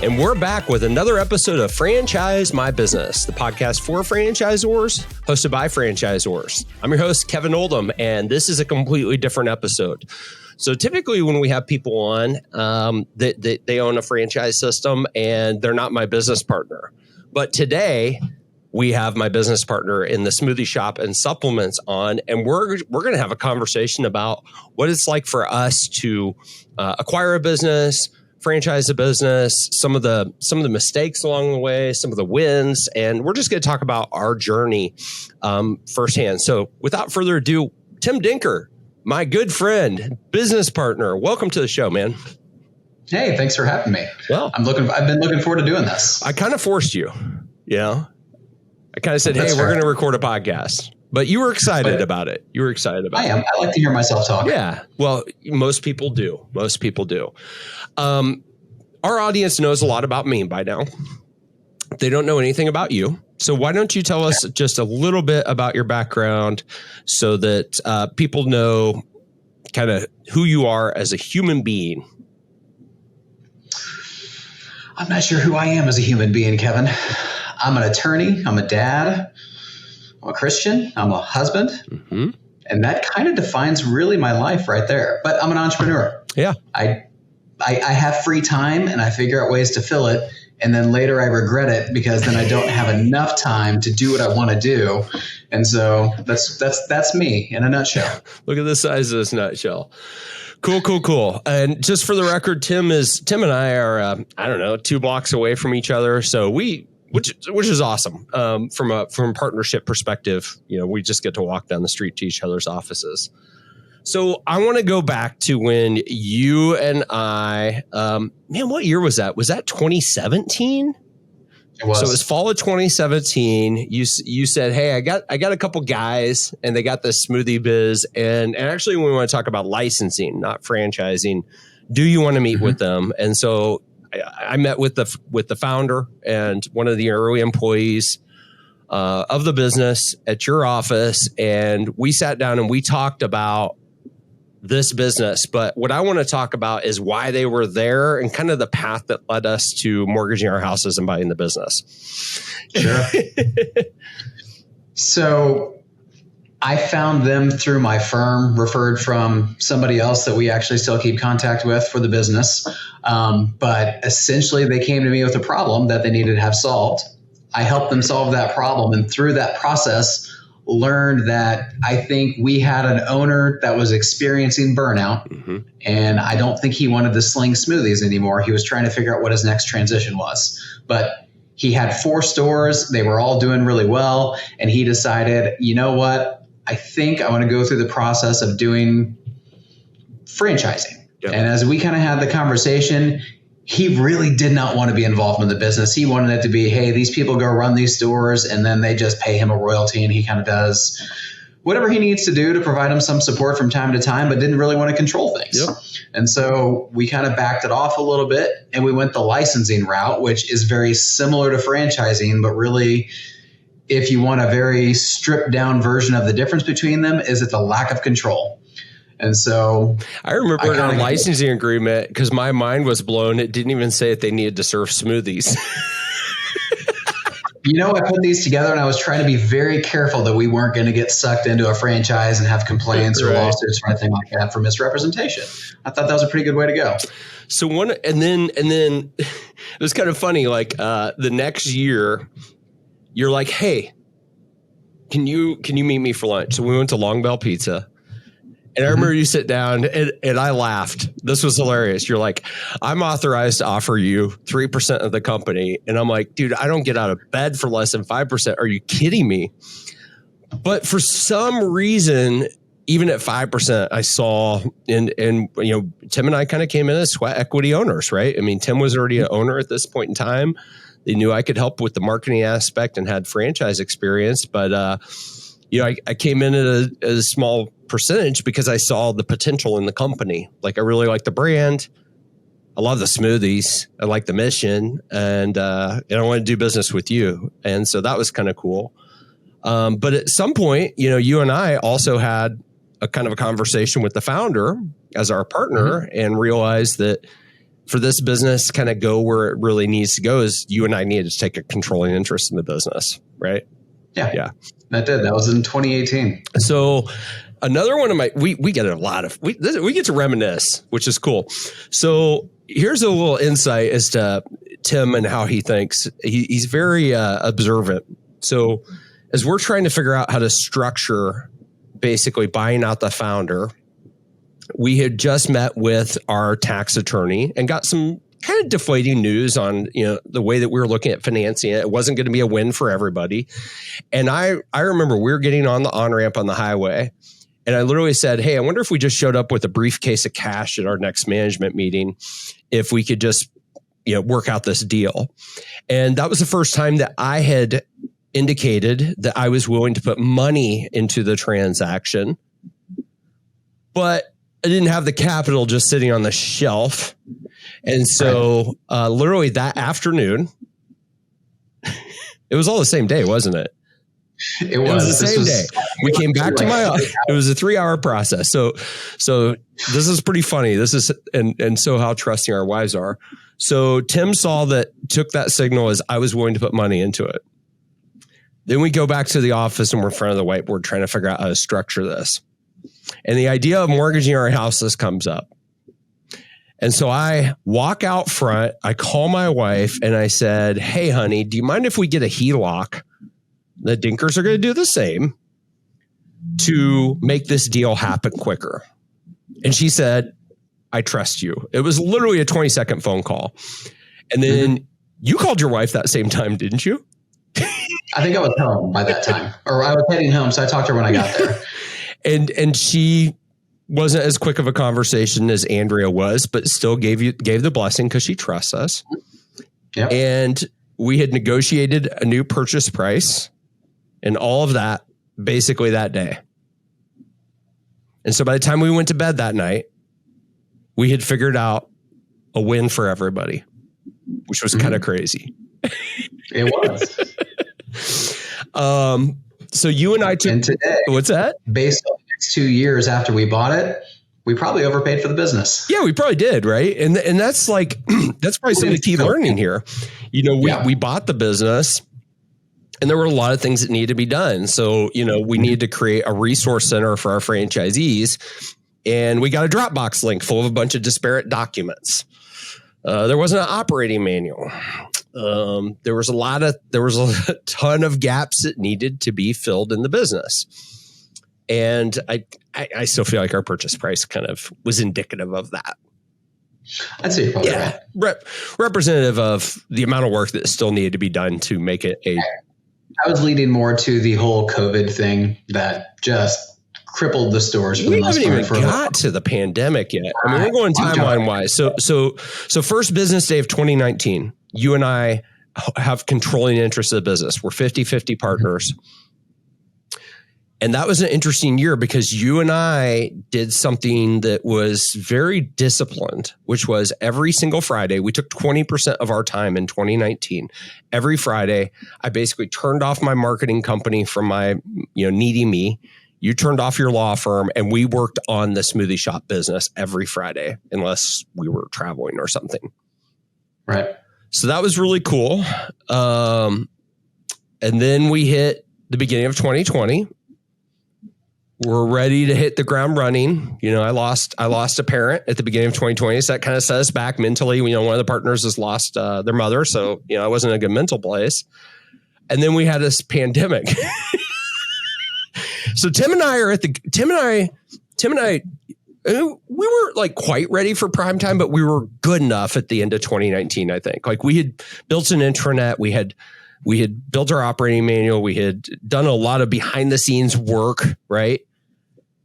And we're back with another episode of Franchise My Business, the podcast for franchisors, hosted by franchisors. I'm your host, Kevin Oldham, and this is a completely different episode. So typically when we have people on, they own a franchise system and they're not my business partner. But today we have my business partner in the Smoothie Shop and supplements on, and we're going to have a conversation about what it's like for us to acquire a business, franchise a business, some of the mistakes along the way, some of the wins, and we're just going to talk about our journey firsthand. So without further ado, Tim Denker, my good friend, business partner, welcome to the show, man. Hey, thanks for having me. Well, I've been looking forward to doing this. I kind of forced you, I kind of said, hey, we're going to record a podcast. But you were excited about it. I am. I like to hear myself talk. Yeah. Well, most people do. Our audience knows a lot about me by now. They don't know anything about you. So why don't you tell us just a little bit about your background so that people know kind of who you are as a human being? I'm not sure who I am as a human being, Kevin. I'm an attorney. I'm a dad. I'm a Christian. I'm a husband. Mm-hmm. And that kind of defines really my life right there. But I'm an entrepreneur. Yeah. I have free time and I figure out ways to fill it. And then later I regret it because then I don't have enough time to do what I want to do. And so that's me in a nutshell. Look at the size of this nutshell. Cool. And just for the record, Tim and I are, 2 blocks away from each other. So which is awesome. From a partnership perspective, we just get to walk down the street to each other's offices. So I want to go back to when you and I, what year was that? Was that 2017? It was. So it was fall of 2017. You said, hey, I got a couple guys and they got this smoothie biz. And actually we want to talk about licensing, not franchising. Do you want to meet with them? And so I met with the founder and one of the early employees of the business at your office. And we sat down and we talked about this business. But what I want to talk about is why they were there and kind of the path that led us to mortgaging our houses and buying the business. Sure. So I found them through my firm, referred from somebody else that we actually still keep contact with for the business. But essentially they came to me with a problem that they needed to have solved. I helped them solve that problem. And through that process, learned that I think we had an owner that was experiencing burnout. Mm-hmm. And I don't think he wanted to sling smoothies anymore. He was trying to figure out what his next transition was. But he had 4 stores. They were all doing really well. And he decided, you know what? I think I want to go through the process of doing franchising. Yep. And as we kind of had the conversation, he really did not want to be involved in the business. He wanted it to be, hey, these people go run these stores and then they just pay him a royalty and he kind of does whatever he needs to do to provide him some support from time to time, but didn't really want to control things. Yep. And so we kind of backed it off a little bit and we went the licensing route, which is very similar to franchising, but really if you want a very stripped down version of the difference between them, is it the lack of control. And so I remember in our licensing agreement, because my mind was blown, it didn't even say that they needed to serve smoothies. I put these together and I was trying to be very careful that we weren't going to get sucked into a franchise and have complaints or lawsuits or anything like that for misrepresentation. I thought that was a pretty good way to go. So and then it was kind of funny. Like the next year, you're like, hey, can you meet me for lunch? So we went to Long Bell Pizza. And I remember you sit down and I laughed. This was hilarious. You're like, I'm authorized to offer you 3% of the company. And I'm like, dude, I don't get out of bed for less than 5%. Are you kidding me? But for some reason, even at 5%, I saw and Tim and I kind of came in as sweat equity owners, right? I mean, Tim was already an owner at this point in time. They knew I could help with the marketing aspect and had franchise experience. But, I came in at a small percentage because I saw the potential in the company. Like, I really like the brand. I love the smoothies. I like the mission, and I want to do business with you. And so that was kind of cool. But at some point, you and I also had a kind of a conversation with the founder as our partner and realized that for this business kind of go where it really needs to go is you and I needed to take a controlling interest in the business, right? Yeah. That did. That was in 2018. So another one of we get a lot of, we get to reminisce, which is cool. So here's a little insight as to Tim and how he thinks. He's very observant. So as we're trying to figure out how to structure basically buying out the founder, we had just met with our tax attorney and got some kind of deflating news on, the way that we were looking at financing it. It wasn't going to be a win for everybody. And I remember we were getting on the on-ramp on the highway, and I literally said, hey, I wonder if we just showed up with a briefcase of cash at our next management meeting, if we could just, work out this deal. And that was the first time that I had indicated that I was willing to put money into the transaction, but I didn't have the capital just sitting on the shelf. And so literally that afternoon, it was all the same day, wasn't it? It was the same day. We came back to my office. It was a 3-hour process. So this is pretty funny. This is, and so how trusting our wives are. So Tim saw that, took that signal as I was willing to put money into it. Then we go back to the office and we're in front of the whiteboard trying to figure out how to structure this. And the idea of mortgaging our houses comes up. And so I walk out front, I call my wife and I said, hey, honey, do you mind if we get a HELOC? The Denkers are going to do the same to make this deal happen quicker. And she said, I trust you. It was literally a 20-second phone call. And then you called your wife that same time, didn't you? I think I was home by that time, or I was heading home. So I talked to her when I got there. And she wasn't as quick of a conversation as Andrea was, but still gave the blessing because she trusts us. Yep. And we had negotiated a new purchase price and all of that basically that day. And so by the time we went to bed that night, we had figured out a win for everybody, which was kind of crazy. It was. So you and I took, and today, what's that? Based on the next 2 years after we bought it, we probably overpaid for the business. Yeah, we probably did. Right. And that's like, that's probably some of the key learning here. We bought the business and there were a lot of things that needed to be done. So, we needed to create a resource center for our franchisees, and we got a Dropbox link full of a bunch of disparate documents. There wasn't an operating manual. There was a ton of gaps that needed to be filled in the business. And I still feel like our purchase price kind of was indicative of that. I'd say you're probably right. Representative of the amount of work that still needed to be done to make it I was leading more to the whole COVID thing that just crippled the stores. For we the most haven't part even got to the pandemic yet. I mean, we're going timeline wise. So first business day of 2019, you and I have controlling interest of the business. We're 50-50 partners. And that was an interesting year because you and I did something that was very disciplined, which was every single Friday, we took 20% of our time in 2019. Every Friday, I basically turned off my marketing company from my, needy me. You turned off your law firm, and we worked on the Smoothie Shop business every Friday, unless we were traveling or something. Right. So that was really cool. And then we hit the beginning of 2020. We're ready to hit the ground running. I lost a parent at the beginning of 2020. So that kind of set us back mentally. One of the partners has lost their mother. So, I wasn't in a good mental place. And then we had this pandemic. So Tim and I, we weren't like quite ready for prime time, but we were good enough at the end of 2019, I think. Like we had built an intranet. We had built our operating manual. We had done a lot of behind the scenes work, right?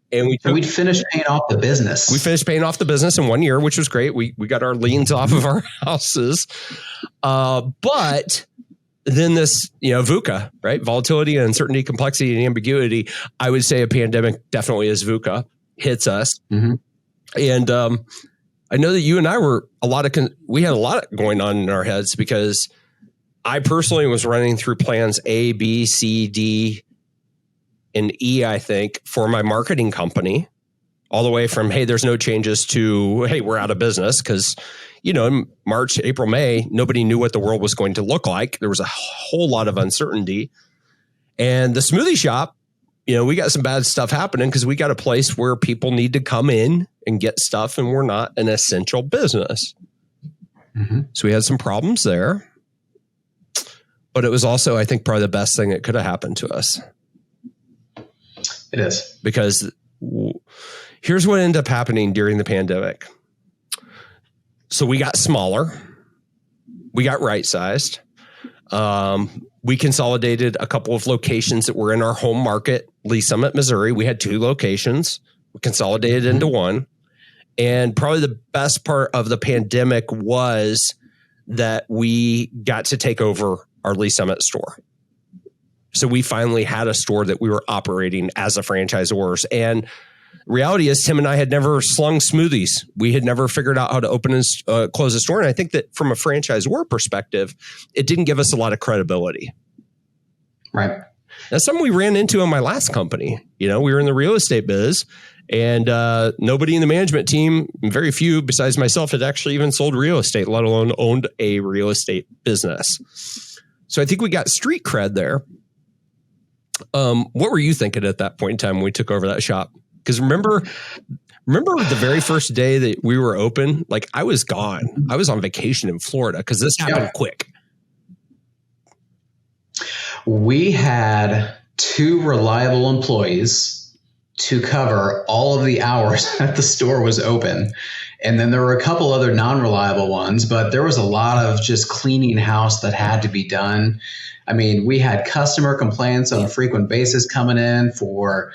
And we'd finished paying off the business. We finished paying off the business in 1 year, which was great. We got our liens off of our houses. But then this, VUCA, right? Volatility and uncertainty, complexity and ambiguity. I would say a pandemic definitely is VUCA, hits us. Mm-hmm. And I know that you and I we had a lot going on in our heads because I personally was running through plans A, B, C, D, and E, I think, for my marketing company. all the way from, hey, there's no changes to, hey, we're out of business. Because, in March, April, May, nobody knew what the world was going to look like. There was a whole lot of uncertainty. And the Smoothie Shop, we got some bad stuff happening because we got a place where people need to come in and get stuff, and we're not an essential business. Mm-hmm. So we had some problems there. But it was also, I think, probably the best thing that could have happened to us. It is. Because here's what ended up happening during the pandemic. So we got smaller. We got right-sized. We consolidated a couple of locations that were in our home market, Lee Summit, Missouri. We had 2 locations. We consolidated into one. And probably the best part of the pandemic was that we got to take over our Lee Summit store. So we finally had a store that we were operating as a franchisor. And reality is, Tim and I had never slung smoothies. We had never figured out how to open and close a store. And I think that from a franchisor perspective, it didn't give us a lot of credibility. Right. That's something we ran into in my last company. We were in the real estate biz, and nobody in the management team, very few besides myself, had actually even sold real estate, let alone owned a real estate business. So I think we got street cred there. What were you thinking at that point in time when we took over that shop? Because remember the very first day that we were open, like I was gone. I was on vacation in Florida because this happened quick. We had 2 reliable employees to cover all of the hours that the store was open. And then there were a couple other non-reliable ones, but there was a lot of just cleaning house that had to be done. I mean, we had customer complaints on a frequent basis coming in for,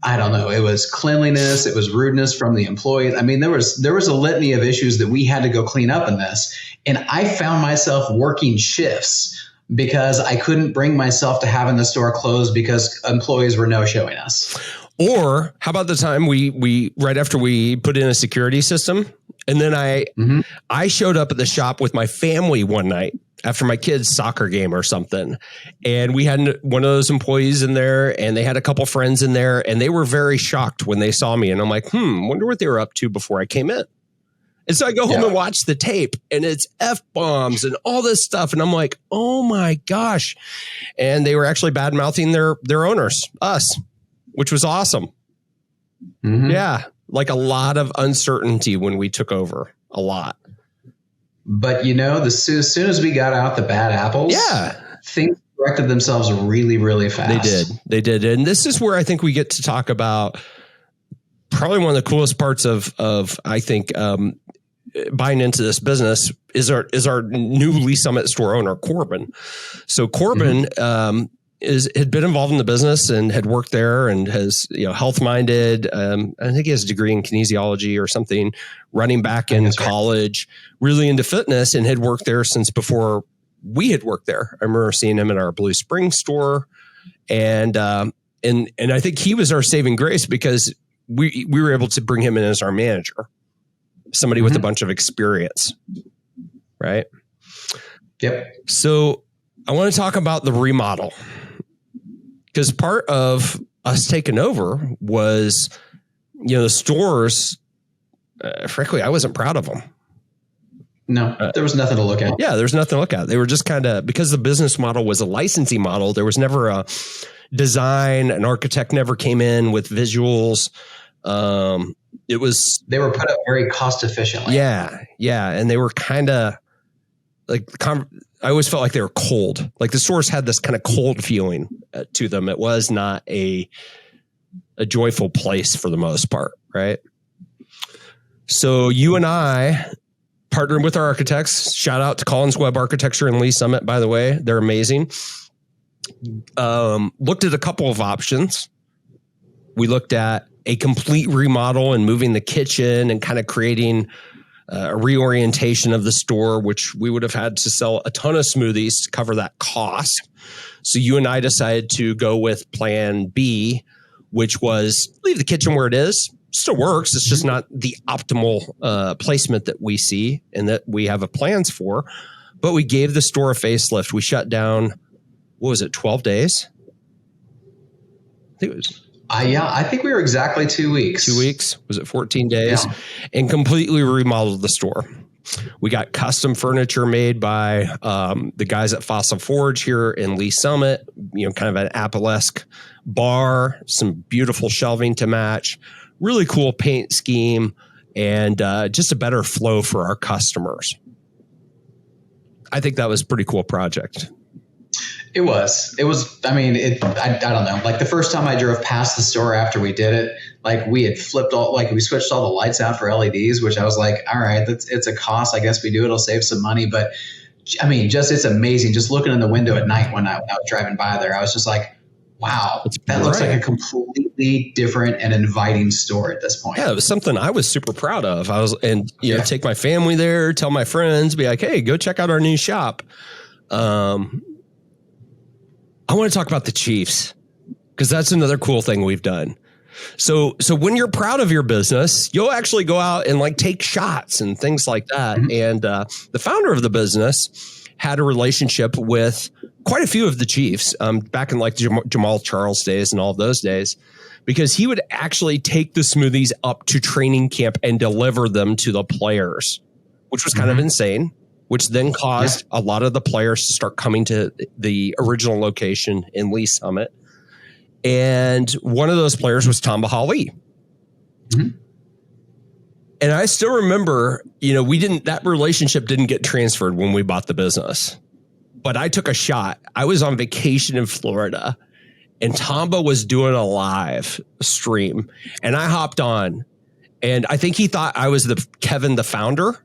I don't know, it was cleanliness, it was rudeness from the employees. I mean, there was a litany of issues that we had to go clean up in this. And I found myself working shifts because I couldn't bring myself to having the store closed because employees were no-showing us. Or how about the time we right after we put in a security system, and then I showed up at the shop with my family one night after my kid's soccer game or something, and we had one of those employees in there, and they had a couple friends in there, and they were very shocked when they saw me, and I'm like, wonder what they were up to before I came in. And so I go home and watch the tape, and it's F-bombs and all this stuff. And I'm like, oh my gosh. And they were actually bad-mouthing their owners, us, which was awesome. Mm-hmm. Yeah. Like a lot of uncertainty when we took over, a lot. But as soon as we got out the bad apples, things corrected themselves really, really fast. They did. And this is where I think we get to talk about probably one of the coolest parts of I think, buying into this business is our new Lee Summit store owner, Corbin. So Corbin had been involved in the business and had worked there and has, health minded. I think he has a degree in kinesiology or something, running back in college, really into fitness, and had worked there since before we had worked there. I remember seeing him in our Blue Spring store. And I think he was our saving grace because we were able to bring him in as our manager. Somebody with a bunch of experience, right? Yep. So I want to talk about the remodel, because part of us taking over was, the stores, frankly, I wasn't proud of them. No, there was nothing to look at. Yeah, there's nothing to look at. They were just kind of, because the business model was a licensing model, there was never a design. An architect never came in with visuals. They were put up very cost efficiently. Yeah. And they were kind of like, I always felt like they were cold. Like the stores had this kind of cold feeling to them. It was not a joyful place for the most part. Right. So you and I partnered with our architects. Shout out to Collins Webb Architecture and Lee Summit, by the way. They're amazing. Looked at a couple of options. We looked at a complete remodel and moving the kitchen and kind of creating a reorientation of the store, which we would have had to sell a ton of smoothies to cover that cost. So you and I decided to go with plan B, which was leave the kitchen where it is. Still works. It's just not the optimal placement that we see and that we have plans for. But we gave the store a facelift. We shut down, 12 days? I think it was I think we were exactly 2 weeks. 2 weeks? Was it 14 days? Yeah. And completely remodeled the store. We got custom furniture made by the guys at Fossil Forge here in Lee Summit, kind of an Apple-esque bar, some beautiful shelving to match, really cool paint scheme, and just a better flow for our customers. I think that was a pretty cool project. It was, I mean, I don't know. Like the first time I drove past the store after we did it, like we had we switched all the lights out for LEDs, which I was like, all right, it's a cost. I guess we do, it'll save some money. But I mean, it's amazing. Just looking in the window at night when I was driving by there, I was just like, wow, that looks like a completely different and inviting store at this point. Yeah, it was something I was super proud of. Take my family there, tell my friends, be like, hey, go check out our new shop. I want to talk about the Chiefs because that's another cool thing we've done. So when you're proud of your business, you'll actually go out and like take shots and things like that. Mm-hmm. And the founder of the business had a relationship with quite a few of the Chiefs back in like Jamal Charles days and all of those days, because he would actually take the smoothies up to training camp and deliver them to the players, which was kind of insane. Which then caused a lot of the players to start coming to the original location in Lee Summit. And one of those players was Tamba Hali. Mm-hmm. And I still remember, that relationship didn't get transferred when we bought the business. But I took a shot. I was on vacation in Florida and Tamba was doing a live stream. And I hopped on. And I think he thought I was Kevin, the founder.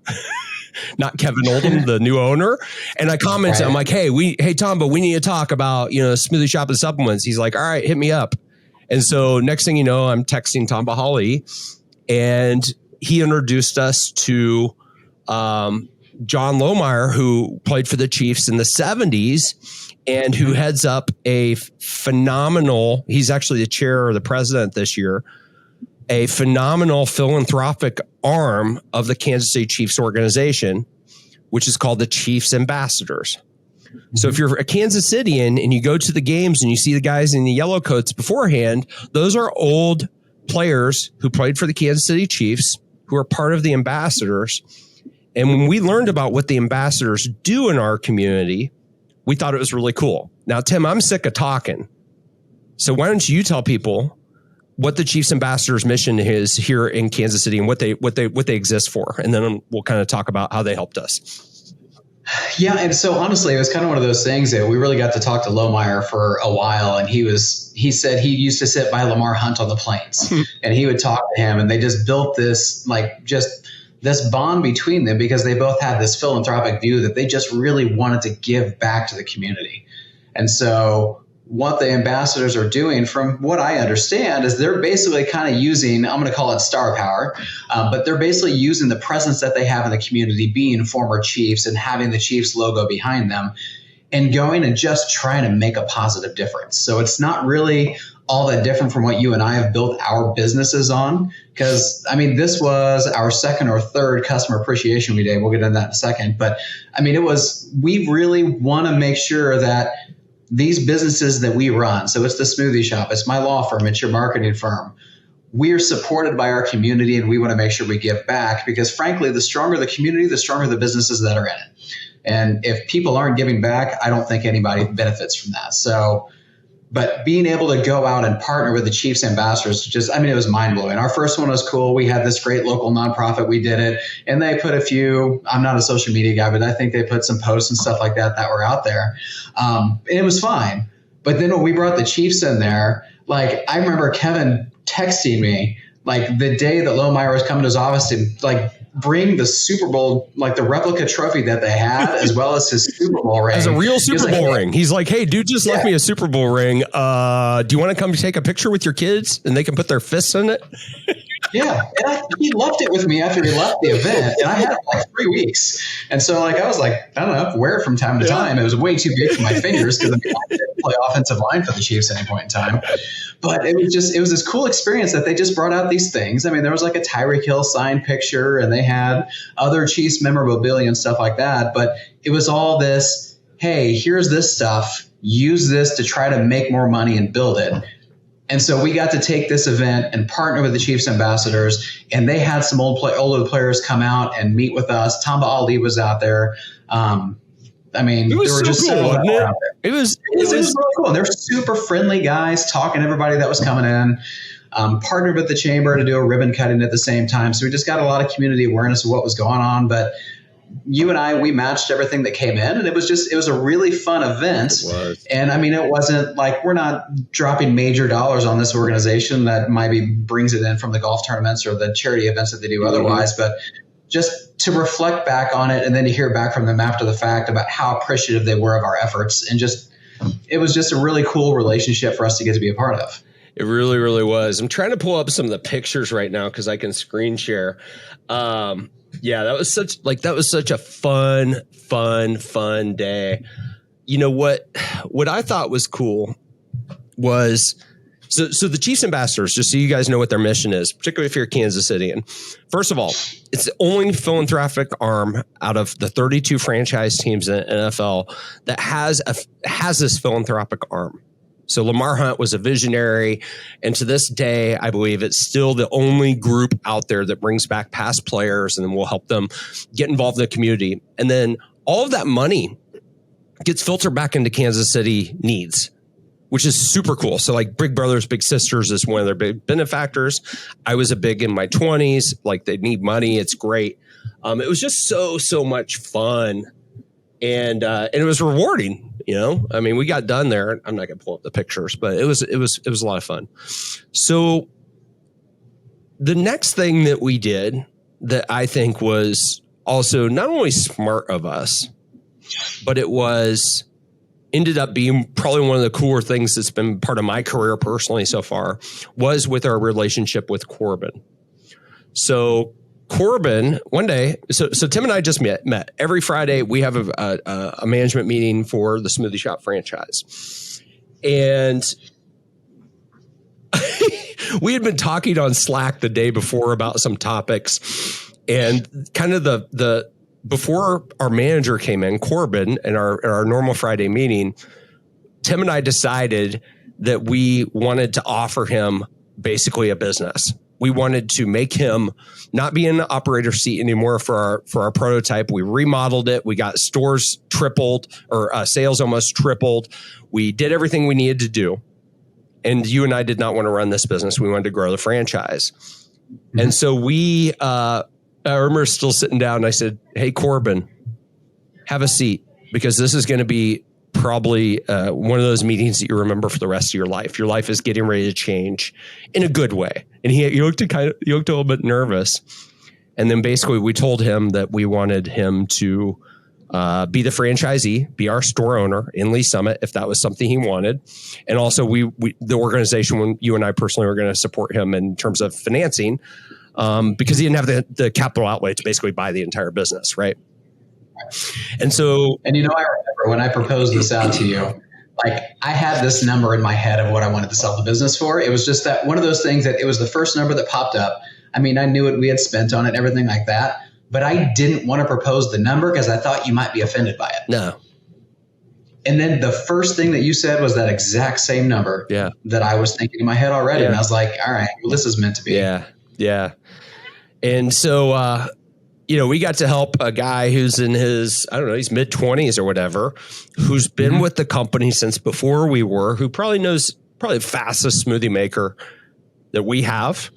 Not Kevin Oldham, the new owner. And I commented, I'm like, hey, Tom, but we need to talk about, Smoothie Shop and supplements. He's like, all right, hit me up. And so next thing you know, I'm texting Tom Bahali, and he introduced us to John Lohmeyer, who played for the Chiefs in the 70s and who heads up a phenomenal, he's actually the chair or the president this year, a phenomenal philanthropic arm of the Kansas City Chiefs organization, which is called the Chiefs Ambassadors. Mm-hmm. So if you're a Kansas Cityan and you go to the games and you see the guys in the yellow coats beforehand, those are old players who played for the Kansas City Chiefs who are part of the ambassadors. And when we learned about what the ambassadors do in our community, we thought it was really cool. Now, Tim, I'm sick of talking. So why don't you tell people what the Chiefs Ambassadors mission is here in Kansas City and what they exist for. And then we'll kind of talk about how they helped us. Yeah. And so honestly, it was kind of one of those things that we really got to talk to Lohmeyer for a while. And he said he used to sit by Lamar Hunt on the planes and he would talk to him, and they just built this, this bond between them because they both had this philanthropic view that they just really wanted to give back to the community. And so what the ambassadors are doing, from what I understand, is they're basically kind of using, I'm going to call it star power, but they're basically using the presence that they have in the community, being former Chiefs and having the Chiefs logo behind them, and going and just trying to make a positive difference. So it's not really all that different from what you and I have built our businesses on. Because, I mean, this was our second or third customer appreciation day. We'll get into that in a second. But, I mean, we really want to make sure that these businesses that we run, so it's the Smoothie Shop, it's my law firm, it's your marketing firm, we are supported by our community, and we want to make sure we give back because, frankly, the stronger the community, the stronger the businesses that are in it. And if people aren't giving back, I don't think anybody benefits from that. So, but being able to go out and partner with the Chiefs Ambassadors, it was mind blowing. Our first one was cool. We had this great local nonprofit. We did it, and they put I'm not a social media guy, but I think they put some posts and stuff like that were out there. And it was fine. But then when we brought the Chiefs in there, I remember Kevin texting me the day that Lohmeyer was coming to his office to bring the Super Bowl, the replica trophy that they had, as well as his Super Bowl ring. As a real Super Bowl ring. He's like, hey, dude just left me a Super Bowl ring. Do you want to come take a picture with your kids and they can put their fists in it? Yeah. And he left it with me after he left the event, and I had it for 3 weeks. And so I was I don't know, wear it from time to time. It was way too big for my fingers because I didn't play offensive line for the Chiefs at any point in time. But it was this cool experience that they just brought out these things. I mean, there was a Tyreek Hill signed picture, and they had other Chiefs memorabilia and stuff like that. But it was all this, hey, here's this stuff. Use this to try to make more money and build it. And so we got to take this event and partner with the Chiefs ambassadors, and they had some older players come out and meet with us. Tamba Ali was out there. I mean, it was there were just cool, several wasn't out it? there. It was Really cool. And they're super friendly guys, talking to everybody that was coming in. Partnered with the chamber to do a ribbon cutting at the same time. So we just got a lot of community awareness of what was going on. But you and I, we matched everything that came in, and it was a really fun event. It was. And I mean, it wasn't like we're not dropping major dollars on this organization that maybe brings it in from the golf tournaments or the charity events that they do otherwise, but just to reflect back on it and then to hear back from them after the fact about how appreciative they were of our efforts. And just, it was just a really cool relationship for us to get to be a part of. It really, really was. I'm trying to pull up some of the pictures right now because I can screen share. Yeah, that was such a fun day. You know what I thought was cool was so the Chiefs ambassadors, just so you guys know what their mission is, particularly if you're a Kansas Cityan. First of all, it's the only philanthropic arm out of the 32 franchise teams in the NFL that has this philanthropic arm. So Lamar Hunt was a visionary, and to this day, I believe it's still the only group out there that brings back past players and will help them get involved in the community. And then all of that money gets filtered back into Kansas City needs, which is super cool. So like Big Brothers Big Sisters is one of their big benefactors. I was a big in my 20s, like they need money. It's great. It was just so much fun. And it was rewarding, you know. I mean, we got done there. I'm not going to pull up the pictures, but it was a lot of fun. So the next thing that we did that I think was also not only smart of us, but it ended up being probably one of the cooler things that's been part of my career personally so far, was with our relationship with Corbin. So Corbin, one day, so Tim and I just met. Every Friday, we have a management meeting for the Smoothie Shop franchise. And we had been talking on Slack the day before about some topics. And kind of the before our manager came in, Corbin, in our normal Friday meeting, Tim and I decided that we wanted to offer him basically a business. We wanted to make him not be in the operator seat anymore for our prototype. We remodeled it. We got stores tripled, or sales almost tripled. We did everything we needed to do. And you and I did not want to run this business. We wanted to grow the franchise. Mm-hmm. And so I remember still sitting down and I said, "Hey, Corbin, have a seat, because this is going to be probably one of those meetings that you remember for the rest of your life. Your life is getting ready to change in a good way." And he looked a little bit nervous. And then basically we told him that we wanted him to be the franchisee, be our store owner in Lee Summit, if that was something he wanted. And also the organization, when you and I personally were going to support him in terms of financing, because he didn't have the capital outlay to basically buy the entire business, right? And so, and you know, I remember when I proposed this out to you, like I had this number in my head of what I wanted to sell the business for. It was just that one of those things that it was the first number that popped up. I mean, I knew what we had spent on it and everything like that, but I didn't want to propose the number because I thought you might be offended by it. No. And then the first thing that you said was that exact same number that I was thinking in my head already. And I was like, all right, well, this is meant to be. Yeah. And so, we got to help a guy who's in his, he's mid-20s or whatever, who's been with the company since before we were, who probably knows the fastest smoothie maker that we have,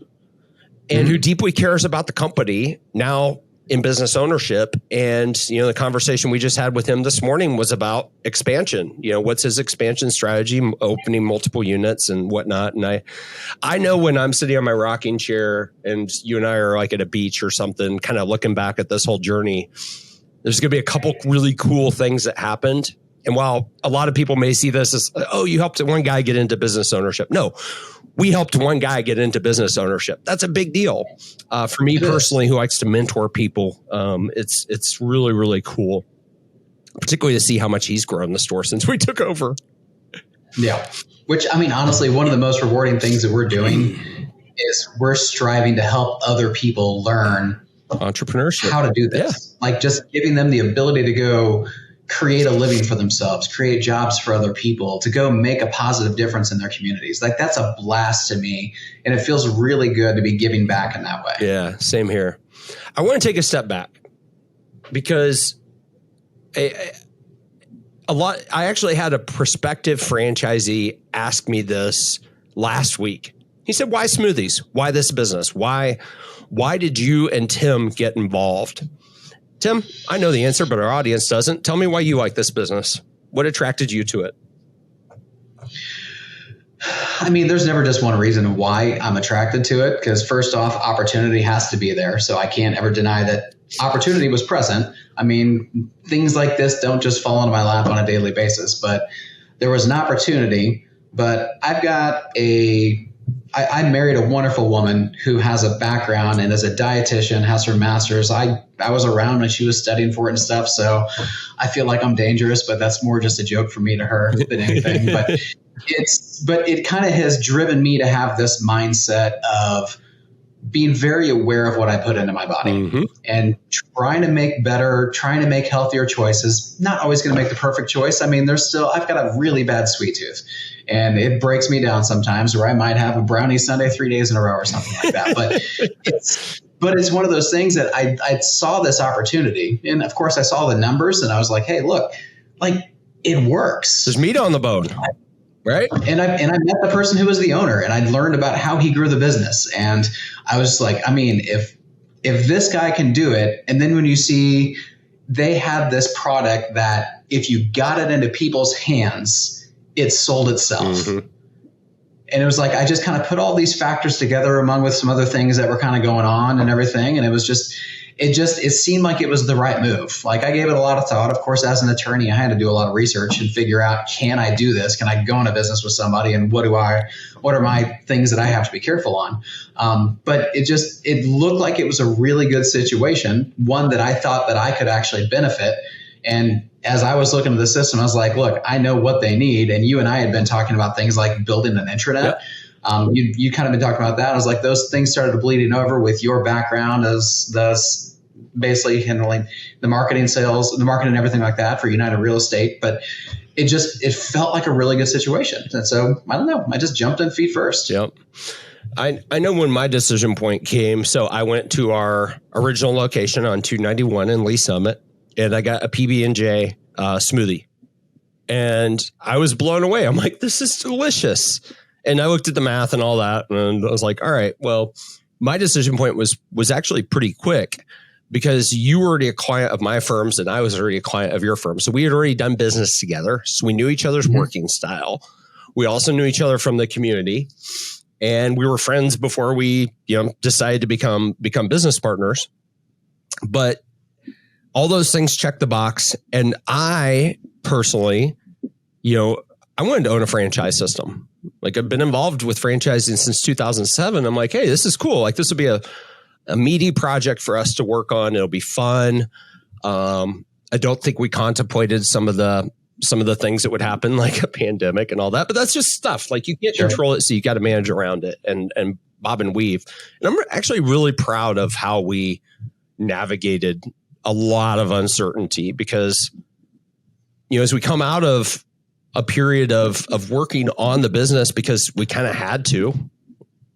and who deeply cares about the company now in business ownership. And, the conversation we just had with him this morning was about expansion. What's his expansion strategy, opening multiple units and whatnot. And I know when I'm sitting on my rocking chair and you and I are like at a beach or something, kind of looking back at this whole journey, there's going to be a couple really cool things that happened. And while a lot of people may see this as, oh, you helped one guy get into business ownership. No, we helped one guy get into business ownership. That's a big deal. For me personally, who likes to mentor people, it's really, really cool, particularly to see how much he's grown the store since we took over. Yeah. Which, I mean, honestly, one of the most rewarding things that we're doing is we're striving to help other people learn entrepreneurship, how to do this. Yeah. Like just giving them the ability to go create a living for themselves, create jobs for other people, to go make a positive difference in their communities. Like, that's a blast to me. And it feels really good to be giving back in that way. Yeah, same here. I want to take a step back because I actually had a prospective franchisee ask me this last week. He said, why smoothies? Why this business? Why did you and Tim get involved? Tim, I know the answer, but our audience doesn't. Tell me why you like this business. What attracted you to it? I mean, there's never just one reason why I'm attracted to it, because first off, opportunity has to be there. So I can't ever deny that opportunity was present. I mean, things like this don't just fall into my lap on a daily basis, but there was an opportunity. But I married a wonderful woman who has a background and is a dietitian, has her master's. I was around when she was studying for it and stuff. So I feel like I'm dangerous, but that's more just a joke from me to her than anything. But it kind of has driven me to have this mindset of being very aware of what I put into my body and trying to make better, trying to make healthier choices. Not always going to make the perfect choice. I mean, I've got a really bad sweet tooth, and it breaks me down sometimes, where I might have a brownie sundae 3 days in a row or something like that. But it's one of those things that I saw this opportunity, and of course I saw the numbers, and I was like, hey, look, like, it works. There's meat on the bone. Right. And I met the person who was the owner, and I learned about how he grew the business. And I was like, I mean, if this guy can do it, and then when you see they had this product that if you got it into people's hands, it sold itself. And it was like, I just kind of put all these factors together along with some other things that were kind of going on and everything. And it was just, it seemed like it was the right move. Like, I gave it a lot of thought. Of course, as an attorney, I had to do a lot of research and figure out, can I do this? Can I go into business with somebody? And what are my things that I have to be careful on? But it looked like it was a really good situation, one that I thought that I could actually benefit. And as I was looking at the system, I was like, look, I know what they need. And you and I had been talking about things like building an intranet. Yep. You kind of been talking about that. I was like, those things started bleeding over with your background as basically handling the marketing, sales, the marketing and everything like that for United Real Estate. But it felt like a really good situation. And so I don't know, I just jumped in feet first. Yep. I know when my decision point came. So I went to our original location on 291 in Lee Summit, and I got a PB&J smoothie, and I was blown away. I'm like, this is delicious. And I looked at the math and all that, and I was like, all right, well, my decision point was actually pretty quick, because you were already a client of my firms and I was already a client of your firm. So we had already done business together. So we knew each other's working style. We also knew each other from the community, and we were friends before we, decided to become business partners. But all those things check the box. And I personally, I wanted to own a franchise system. Like, I've been involved with franchising since 2007. I'm like, hey, this is cool. Like, this will be a meaty project for us to work on. It'll be fun. I don't think we contemplated some of the things that would happen, like a pandemic and all that, but that's just stuff. Like, you can't control it, so you got to manage around it and bob and weave. And I'm actually really proud of how we navigated a lot of uncertainty, because, as we come out of a period of working on the business, because we kind of had to,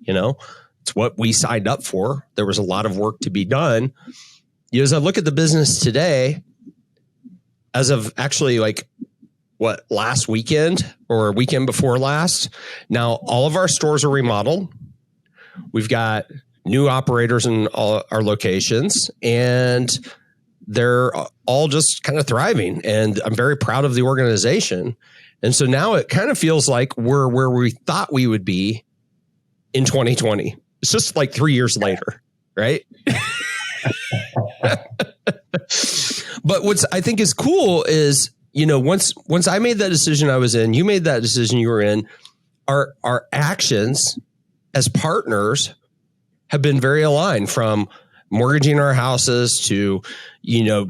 it's what we signed up for. There was a lot of work to be done. As I look at the business today, as of actually last weekend or weekend before last, now all of our stores are remodeled. We've got new operators in all our locations, and they're all just kind of thriving. And I'm very proud of the organization. And so now it kind of feels like we're where we thought we would be in 2020. It's just like 3 years later, right? But what's I think is cool is, once I made that decision I was in, you made that decision you were in, our actions as partners have been very aligned, from mortgaging our houses to,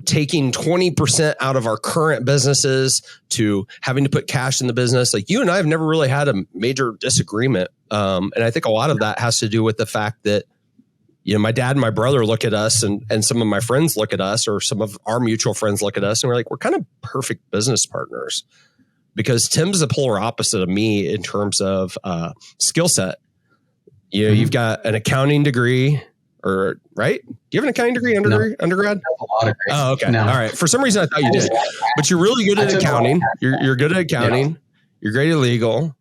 taking 20% out of our current businesses to having to put cash in the business. Like, you and I have never really had a major disagreement. And I think a lot of that has to do with the fact that, my dad and my brother look at us, and some of my friends look at us, or some of our mutual friends look at us, and we're like, we're kind of perfect business partners, because Tim's the polar opposite of me in terms of skill set. You've got an accounting degree, or right? Do you have an accounting degree undergrad? A lot of Oh, okay. No. All right. For some reason, I thought you did, but you're really good at accounting. You're good at accounting. Yeah. You're great at legal.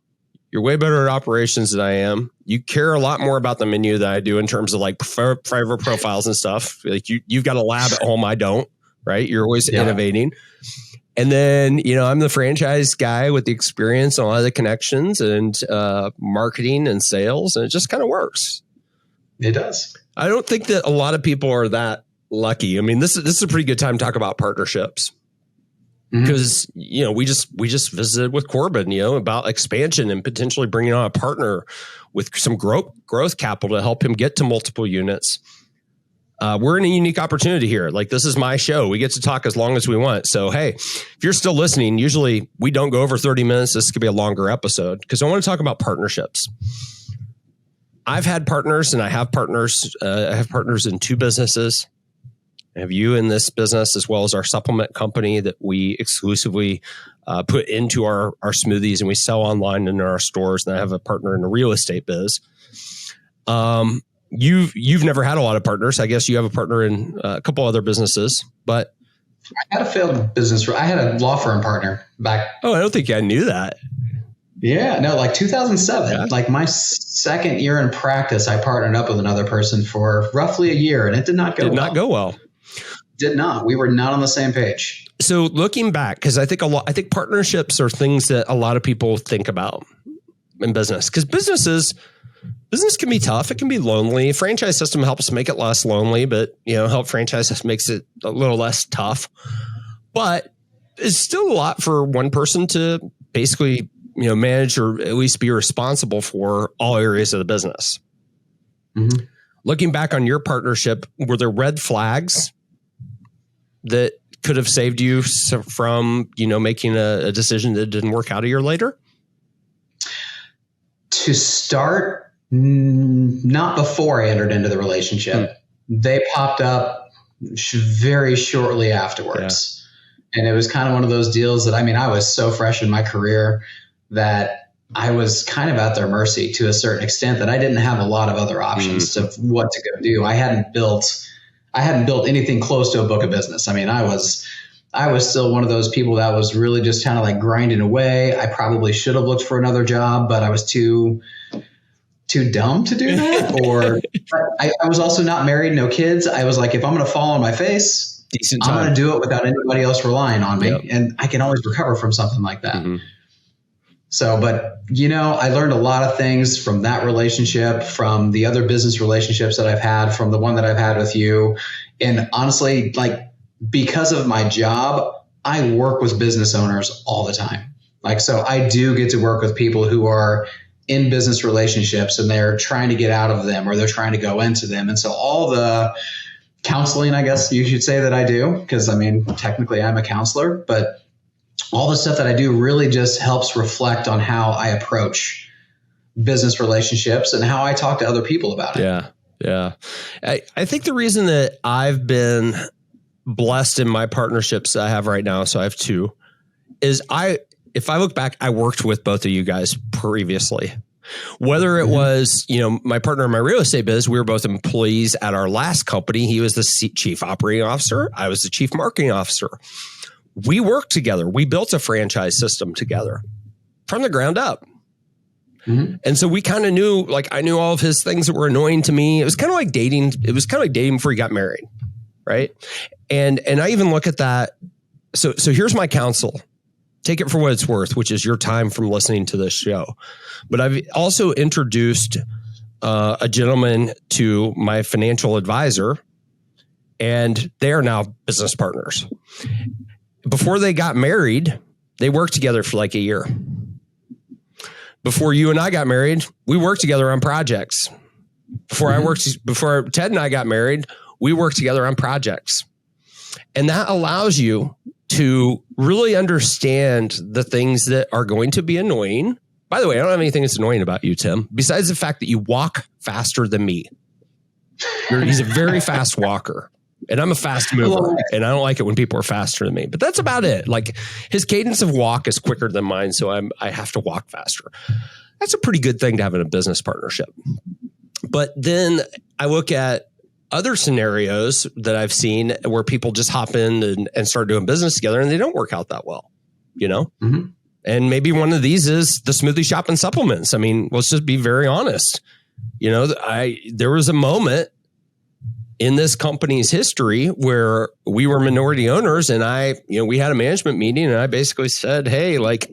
You're way better at operations than I am. You care a lot more about the menu than I do in terms of like private profiles and stuff. Like you've got a lab at home. I don't, right? You're always innovating. And then, I'm the franchise guy with the experience and a lot of the connections and marketing and sales. And it just kind of works. It does. I don't think that a lot of people are that lucky. I mean, this is a pretty good time to talk about partnerships. Because, we just visited with Corbin, about expansion and potentially bringing on a partner with some growth capital to help him get to multiple units. We're in a unique opportunity here. Like, this is my show. We get to talk as long as we want. So, hey, if you're still listening, usually we don't go over 30 minutes. This could be a longer episode because I want to talk about partnerships. I've had partners and I have partners. I have partners in 2 businesses. I have you in this business, as well as our supplement company that we exclusively put into our smoothies and we sell online and in our stores. And I have a partner in the real estate biz. You've never had a lot of partners. I guess you have a partner in a couple other businesses, but I had a failed business. I had a law firm partner back. Oh, I don't think I knew that. Yeah, no, like 2007, like my second year in practice, I partnered up with another person for roughly a year, and it did not go well. Did not. We were not on the same page. So looking back, because I think partnerships are things that a lot of people think about in business, because business can be tough. It can be lonely. Franchise system helps make it less lonely, but help franchise makes it a little less tough. But it's still a lot for one person to basically manage, or at least be responsible for all areas of the business. Mm-hmm. Looking back on your partnership, were there red flags that could have saved you from, making a decision that didn't work out a year later? To start, not before I entered into the relationship. They popped up very shortly afterwards. Yeah. And it was kind of one of those deals that, I was so fresh in my career that I was kind of at their mercy to a certain extent, that I didn't have a lot of other options of what to go do. I hadn't built anything close to a book of business. I was still one of those people that was really just kind of like grinding away. I probably should have looked for another job, but I was too dumb to do that. Or I was also not married, no kids. I was like, if I'm going to fall on my face, I'm going to do it without anybody else relying on me. Yep. And I can always recover from something like that. Mm-hmm. So, but, I learned a lot of things from that relationship, from the other business relationships that I've had, from the one that I've had with you. And honestly, like, because of my job, I work with business owners all the time. Like, so I do get to work with people who are in business relationships and they're trying to get out of them, or they're trying to go into them. And so all the counseling, I guess you should say, that I do, because technically I'm a counselor, but all the stuff that I do really just helps reflect on how I approach business relationships and how I talk to other people about it. Yeah. Yeah. I think the reason that I've been blessed in my partnerships I have right now, so I have 2, is if I look back, I worked with both of you guys previously. Whether it was, my partner in my real estate biz, we were both employees at our last company. He was the chief operating officer. I was the chief marketing officer. We worked together. We built a franchise system together from the ground up. Mm-hmm. And so we kind of knew, like, I knew all of his things that were annoying to me. It was kind of like dating. It was kind of like dating before he got married. Right. And I even look at that. So here's my counsel. Take it for what it's worth, which is your time from listening to this show. But I've also introduced a gentleman to my financial advisor, and they are now business partners. Before they got married, they worked together for like a year. Before you and I got married, we worked together on projects. Before Ted and I got married, we worked together on projects. And that allows you to really understand the things that are going to be annoying. By the way, I don't have anything that's annoying about you, Tim, besides the fact that you walk faster than me. He's a very fast walker. And I'm a fast mover, and I don't like it when people are faster than me. But that's about it. Like, his cadence of walk is quicker than mine, so I have to walk faster. That's a pretty good thing to have in a business partnership. But then I look at other scenarios that I've seen where people just hop in and start doing business together, and they don't work out that well, you know? Mm-hmm. And maybe one of these is the Smoothie Shop and supplements. I mean, let's just be very honest. You know, there was a moment in this company's history where we were minority owners, and we had a management meeting, and I basically said, hey, like,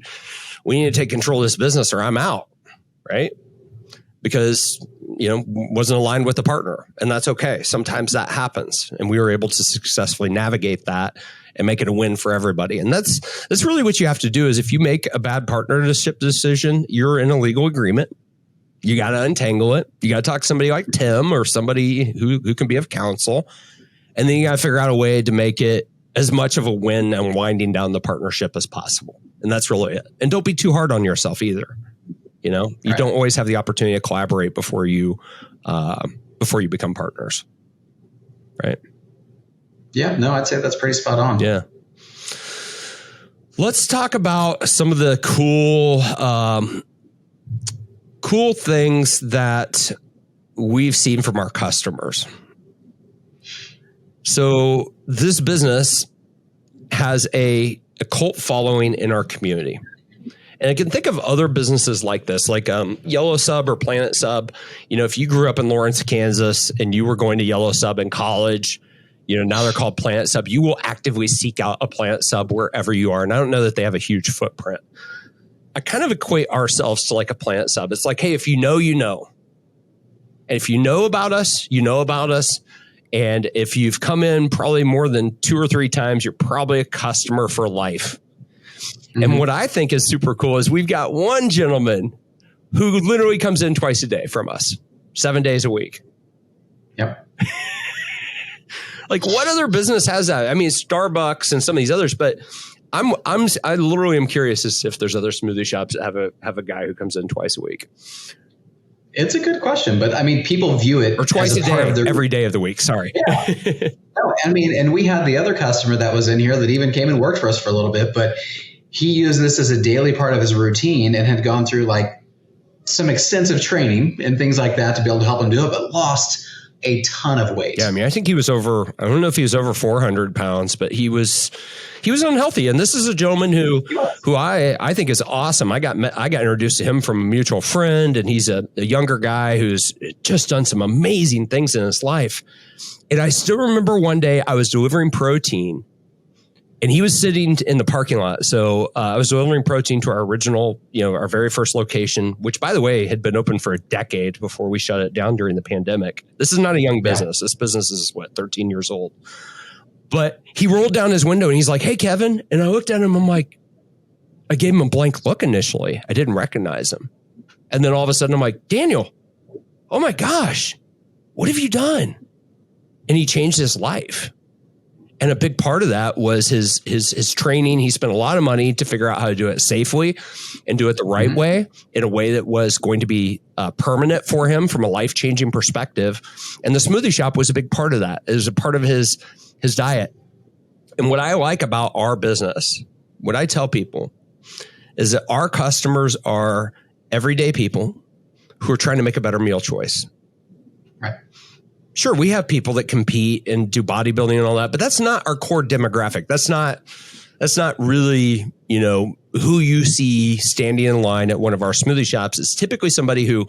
we need to take control of this business or I'm out, right? Because, wasn't aligned with the partner, and that's okay. Sometimes that happens, and we were able to successfully navigate that and make it a win for everybody. And that's really what you have to do. Is if you make a bad partnership decision, you're in a legal agreement. You got to untangle it. You got to talk to somebody like Tim or somebody who can be of counsel. And then you got to figure out a way to make it as much of a win and winding down the partnership as possible. And that's really it. And don't be too hard on yourself either. You don't always have the opportunity to collaborate before you become partners. Right. Yeah, no, I'd say that's pretty spot on. Yeah. Let's talk about some of the cool things that we've seen from our customers. So this business has a cult following in our community. And I can think of other businesses like this, like Yellow Sub or Planet Sub. If you grew up in Lawrence, Kansas, and you were going to Yellow Sub in college, now they're called Planet Sub. You will actively seek out a Planet Sub wherever you are. And I don't know that they have a huge footprint. I kind of equate ourselves to like a Planet Sub. It's like, hey, if you know, you know. And if you know about us, you know about us. And if you've come in probably more than 2 or 3 times, you're probably a customer for life. Mm-hmm. And what I think is super cool is we've got one gentleman who literally comes in twice a day from us, 7 days a week. Yep. Like, what other business has that? I mean, Starbucks and some of these others, but I literally am curious as if there's other smoothie shops that have a guy who comes in twice a week. It's a good question, but I mean, people view it or twice a day, every day of the week. Sorry. Yeah. No, I mean, and we had the other customer that was in here that even came and worked for us for a little bit, but he used this as a daily part of his routine and had gone through like some extensive training and things like that to be able to help him do it, but lost a ton of weight. Yeah, I mean, I think he was over, I don't know if he was over 400 pounds, but he was unhealthy. And this is a gentleman who I think is awesome. I got introduced to him from a mutual friend, and he's a younger guy who's just done some amazing things in his life. And I still remember one day I was delivering protein, and he was sitting in the parking lot. So I was delivering protein to our original, our very first location, which, by the way, had been open for a decade before we shut it down during the pandemic. This is not a young business. Yeah. This business is 13 years old. But he rolled down his window and he's like, hey, Kevin. And I looked at him. I'm like, I gave him a blank look initially. I didn't recognize him. And then all of a sudden I'm like, Daniel, oh my gosh, what have you done? And he changed his life. And a big part of that was his training. He spent a lot of money to figure out how to do it safely and do it the right way, in a way that was going to be permanent for him from a life-changing perspective. And the Smoothie Shop was a big part of that. It was a part of his diet. And what I like about our business, what I tell people, is that our customers are everyday people who are trying to make a better meal choice. Right. Sure, we have people that compete and do bodybuilding and all that, but that's not our core demographic. That's not really, who you see standing in line at one of our smoothie shops. It's typically somebody who,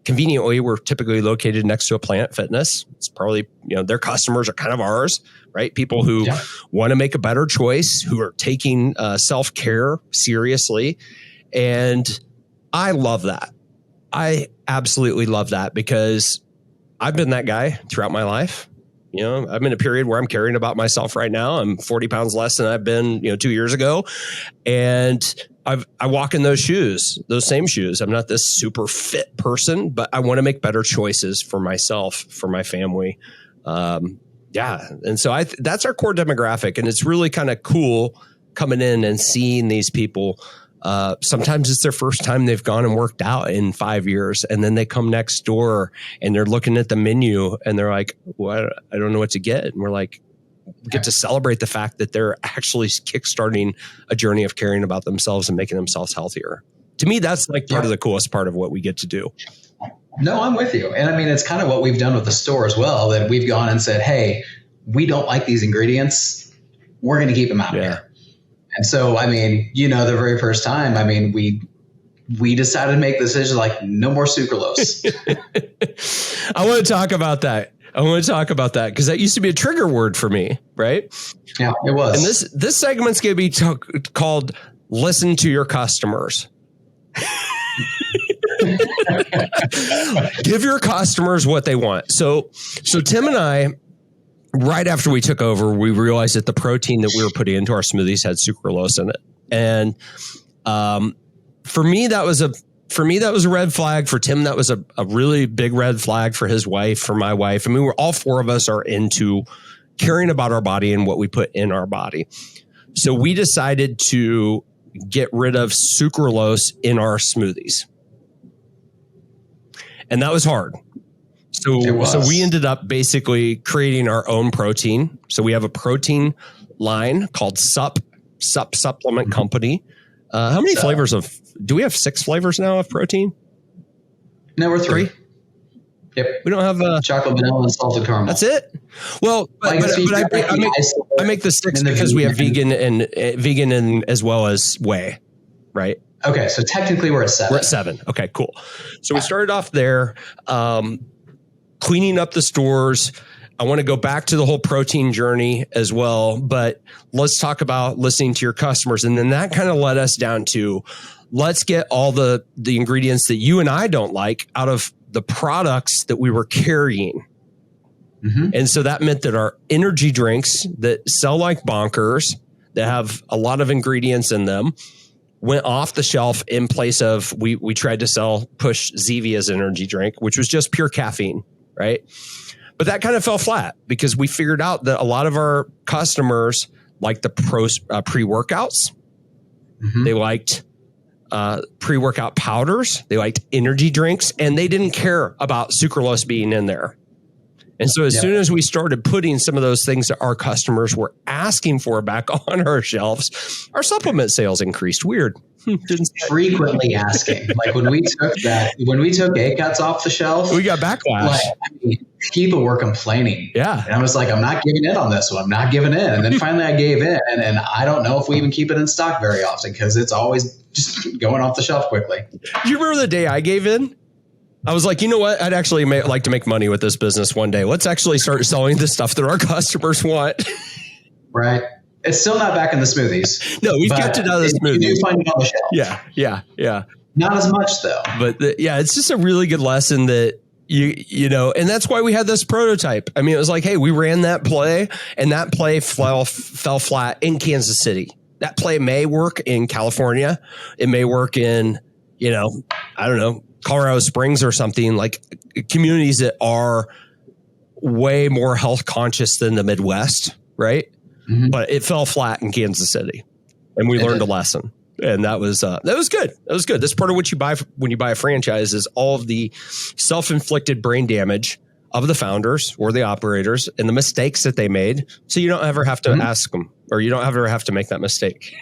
conveniently, we're typically located next to a Planet Fitness. It's probably, their customers are kind of ours, right? People who want to make a better choice, who are taking self-care seriously. And I love that. I absolutely love that, because I've been that guy throughout my life. I'm in a period where I'm caring about myself right now. I'm 40 pounds less than I've been, 2 years ago. And I walk in those shoes, those same shoes. I'm not this super fit person, but I want to make better choices for myself, for my family. And so that's our core demographic. And it's really kind of cool coming in and seeing these people Sometimes it's their first time they've gone and worked out in 5 years. And then they come next door and they're looking at the menu and they're like, well, I don't know what to get. And we're like, we get to celebrate the fact that they're actually kickstarting a journey of caring about themselves and making themselves healthier. To me, that's like part of the coolest part of what we get to do. No, I'm with you. And I mean, it's kind of what we've done with the store as well, that we've gone and said, hey, we don't like these ingredients. We're going to keep them out here. And so, I mean, the very first time, I mean, we decided to make the decision like no more sucralose. I want to talk about that. Because that used to be a trigger word for me, right? Yeah, it was. And this segment's going to be called "Listen to Your Customers." Give your customers what they want. So Tim and I, right after we took over, we realized that the protein that we were putting into our smoothies had sucralose in it. And for me, that was a red flag. For Tim, that was a really big red flag. For his wife, for my wife. I mean, all four of us are into caring about our body and what we put in our body. So we decided to get rid of sucralose in our smoothies. And that was hard. So we ended up basically creating our own protein. So we have a protein line called Sup Supplement Company. How many flavors do we have? 6 flavors now of protein? No, we're 3. Yep. We don't have chocolate, vanilla, and salted caramel. That's it. Well, but I make the 6 because we have vegan and as well as whey, right? Okay, so technically we're at 7. We're at 7. Okay, cool. So we started off there, cleaning up the stores. I want to go back to the whole protein journey as well, but let's talk about listening to your customers. And then that kind of led us down to, let's get all the ingredients that you and I don't like out of the products that we were carrying. Mm-hmm. And so that meant that our energy drinks that sell like bonkers, that have a lot of ingredients in them, went off the shelf in place of, we tried to push Zevia's energy drink, which was just pure caffeine, right? But that kind of fell flat because we figured out that a lot of our customers liked the pre-workouts. Mm-hmm. They liked pre-workout powders. They liked energy drinks, and they didn't care about sucralose being in there. And so as soon as we started putting some of those things that our customers were asking for back on our shelves, our supplement sales increased. Weird. Frequently asking. Like when we took A-cuts off the shelf, we got backlash. People were complaining. Yeah. And I was like, I'm not giving in on this one. I'm not giving in. And then finally I gave in. And I don't know if we even keep it in stock very often because it's always just going off the shelf quickly. Do you remember the day I gave in? I was like, you know what? I'd actually like to make money with this business one day. Let's actually start selling the stuff that our customers want. Right. It's still not back in the smoothies. No, we've kept it out of the smoothies. You do find it on the shelf. Yeah. Not as much though. But it's just a really good lesson that you know, and that's why we had this prototype. I mean, it was like, hey, we ran that play and that play fell flat in Kansas City. That play may work in California. It may work in, I don't know, Colorado Springs or something, like communities that are way more health conscious than the Midwest, right? Mm-hmm. But it fell flat in Kansas City, and we learned a lesson, and that was good. That was good. That's part of what you buy when you buy a franchise is all of the self-inflicted brain damage of the founders or the operators and the mistakes that they made, so you don't ever have to ask them, or you don't ever have to make that mistake.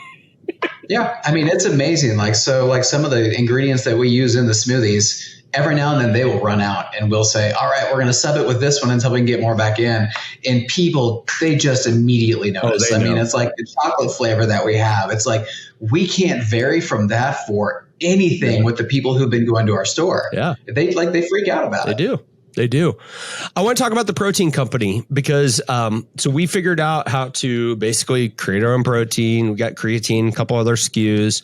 Yeah. I mean, it's amazing. Like some of the ingredients that we use in the smoothies, every now and then they will run out and we'll say, all right, we're going to sub it with this one until we can get more back in. And people, they just immediately notice. I mean, it's like the chocolate flavor that we have. It's like, we can't vary from that for anything with the people who've been going to our store. Yeah. They freak out about it. They do. I want to talk about the protein company because so we figured out how to basically create our own protein. We got creatine, a couple other SKUs.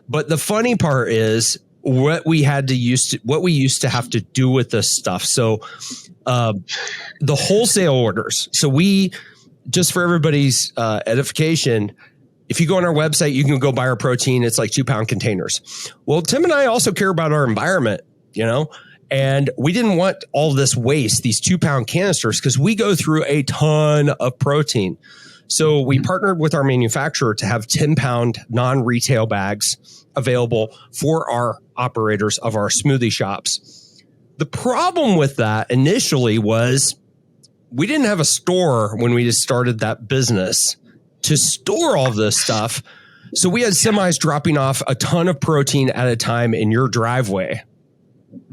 But the funny part is what we used to have to do with this stuff. So the wholesale orders. So we, just for everybody's edification, if you go on our website, you can go buy our protein. It's like 2-pound containers. Well, Tim and I also care about our environment, and we didn't want all this waste, these 2-pound canisters, because we go through a ton of protein. So we partnered with our manufacturer to have 10-pound non-retail bags available for our operators of our smoothie shops. The problem with that initially was we didn't have a store when we just started that business to store all this stuff. So we had semis dropping off a ton of protein at a time in your driveway.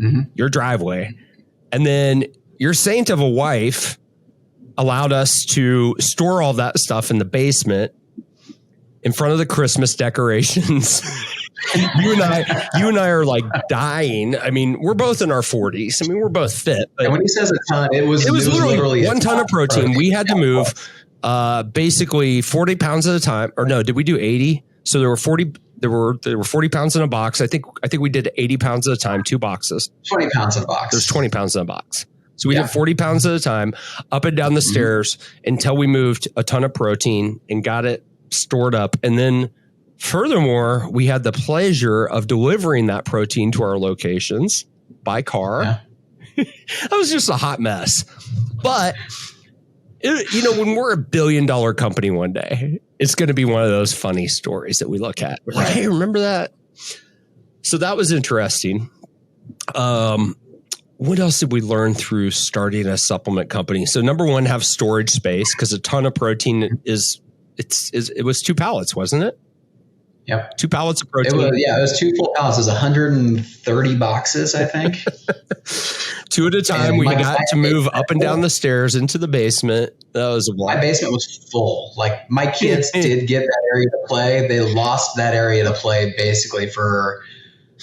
And then your saint of a wife allowed us to store all that stuff in the basement in front of the Christmas decorations. You and I are like dying. I mean, we're both in our 40s. I mean, we're both fit. But and when he says a ton, it was literally 1 ton of protein. We had to move basically 40 pounds at a time. Or no, did we do 80? So there were 40 pounds in a box. I think we did 80 pounds at a time, 2 boxes. 20 pounds in a box. There's 20 pounds in a box. So we did 40 pounds at a time up and down the stairs until we moved a ton of protein and got it stored up. And then furthermore, we had the pleasure of delivering that protein to our locations by car. Yeah. That was just a hot mess. But, when we're $1 billion company one day, it's going to be one of those funny stories that we look at. We're like, hey, remember that? So that was interesting. What else did we learn through starting a supplement company? So number one, have storage space, because a ton of protein it was 2 pallets, wasn't it? Yep. 2 pallets of protein. It was 2 full pallets. It was 130 boxes, I think. 2 at a time. And we got to move up and down the stairs into the basement. That was a lot. My basement was full. Like, my kids did get that area to play. They lost that area to play basically for,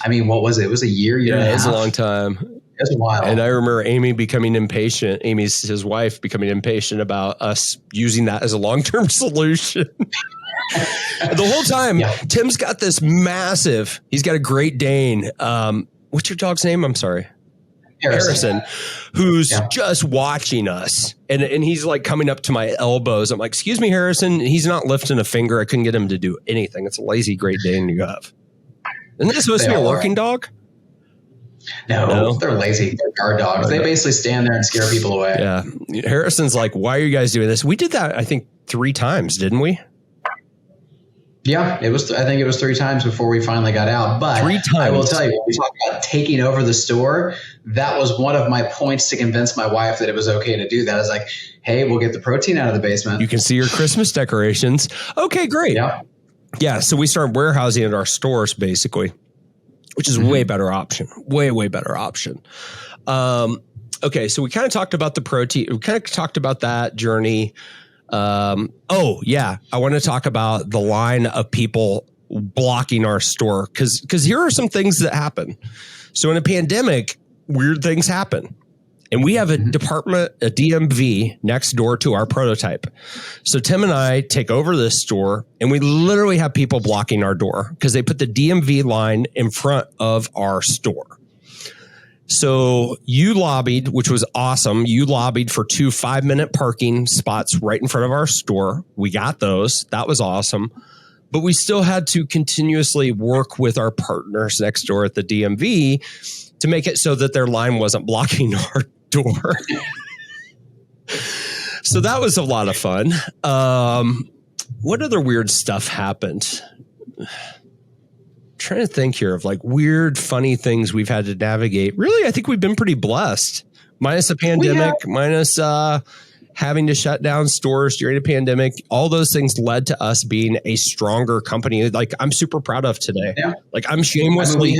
what was it? It was a year and a half. It was a long time. It was a while. And I remember Amy becoming impatient. Amy's his wife becoming impatient about us using that as a long-term solution. The whole time, Tim's got this massive, he's got a Great Dane. What's your dog's name? I'm sorry. Harrison, who's just watching us. And he's like coming up to my elbows. I'm like, excuse me, Harrison. He's not lifting a finger. I couldn't get him to do anything. It's a lazy Great Dane you have. Isn't that supposed to be a working dog? No, they're lazy. They're guard dogs. They basically stand there and scare people away. Yeah. Harrison's like, why are you guys doing this? We did that, I think, 3 times, didn't we? Yeah, I think it was 3 times before we finally got out. But 3 times. I will tell you, when we talk about taking over the store, that was one of my points to convince my wife that it was okay to do that. I was like, hey, we'll get the protein out of the basement. You can see your Christmas decorations. Okay, great. Yeah. So we started warehousing at our stores, basically, which is a way better option. Way better option. Okay, so we kind of talked about the protein. We kind of talked about that journey. I want to talk about the line of people blocking our store, because here are some things that happen. So in a pandemic, weird things happen. And we have a department, a DMV next door to our prototype. So Tim and I take over this store, and we literally have people blocking our door because they put the DMV line in front of our store. So you lobbied, which was awesome. You lobbied for 2 5-minute parking spots right in front of our store. We got those. That was awesome. But we still had to continuously work with our partners next door at the DMV to make it so that their line wasn't blocking our door. So that was a lot of fun. What other weird stuff happened? Trying to think here of like weird, funny things we've had to navigate. Really, I think we've been pretty blessed. Minus the pandemic, minus having to shut down stores during a pandemic. All those things led to us being a stronger company. Like, I'm super proud of today. Yeah. Like, I shamelessly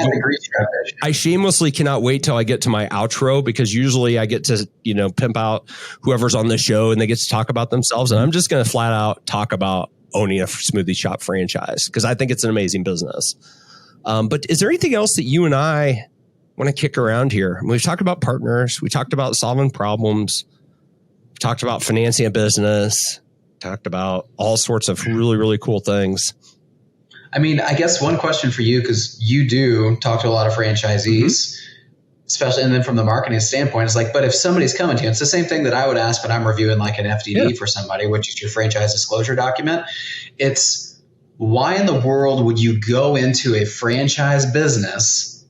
cannot wait till I get to my outro, because usually I get to, pimp out whoever's on the show and they get to talk about themselves. And I'm just going to flat out talk about owning a Smoothie Shop franchise, because I think it's an amazing business. But is there anything else that you and I want to kick around here? We've talked about partners. We talked about solving problems. We talked about financing a business. Talked about all sorts of really, really cool things. I guess one question for you, because you do talk to a lot of franchisees, especially, and then from the marketing standpoint, it's like, but if somebody's coming to you, it's the same thing that I would ask when I'm reviewing like an FDD for somebody, which is your franchise disclosure document. It's, why in the world would you go into a franchise business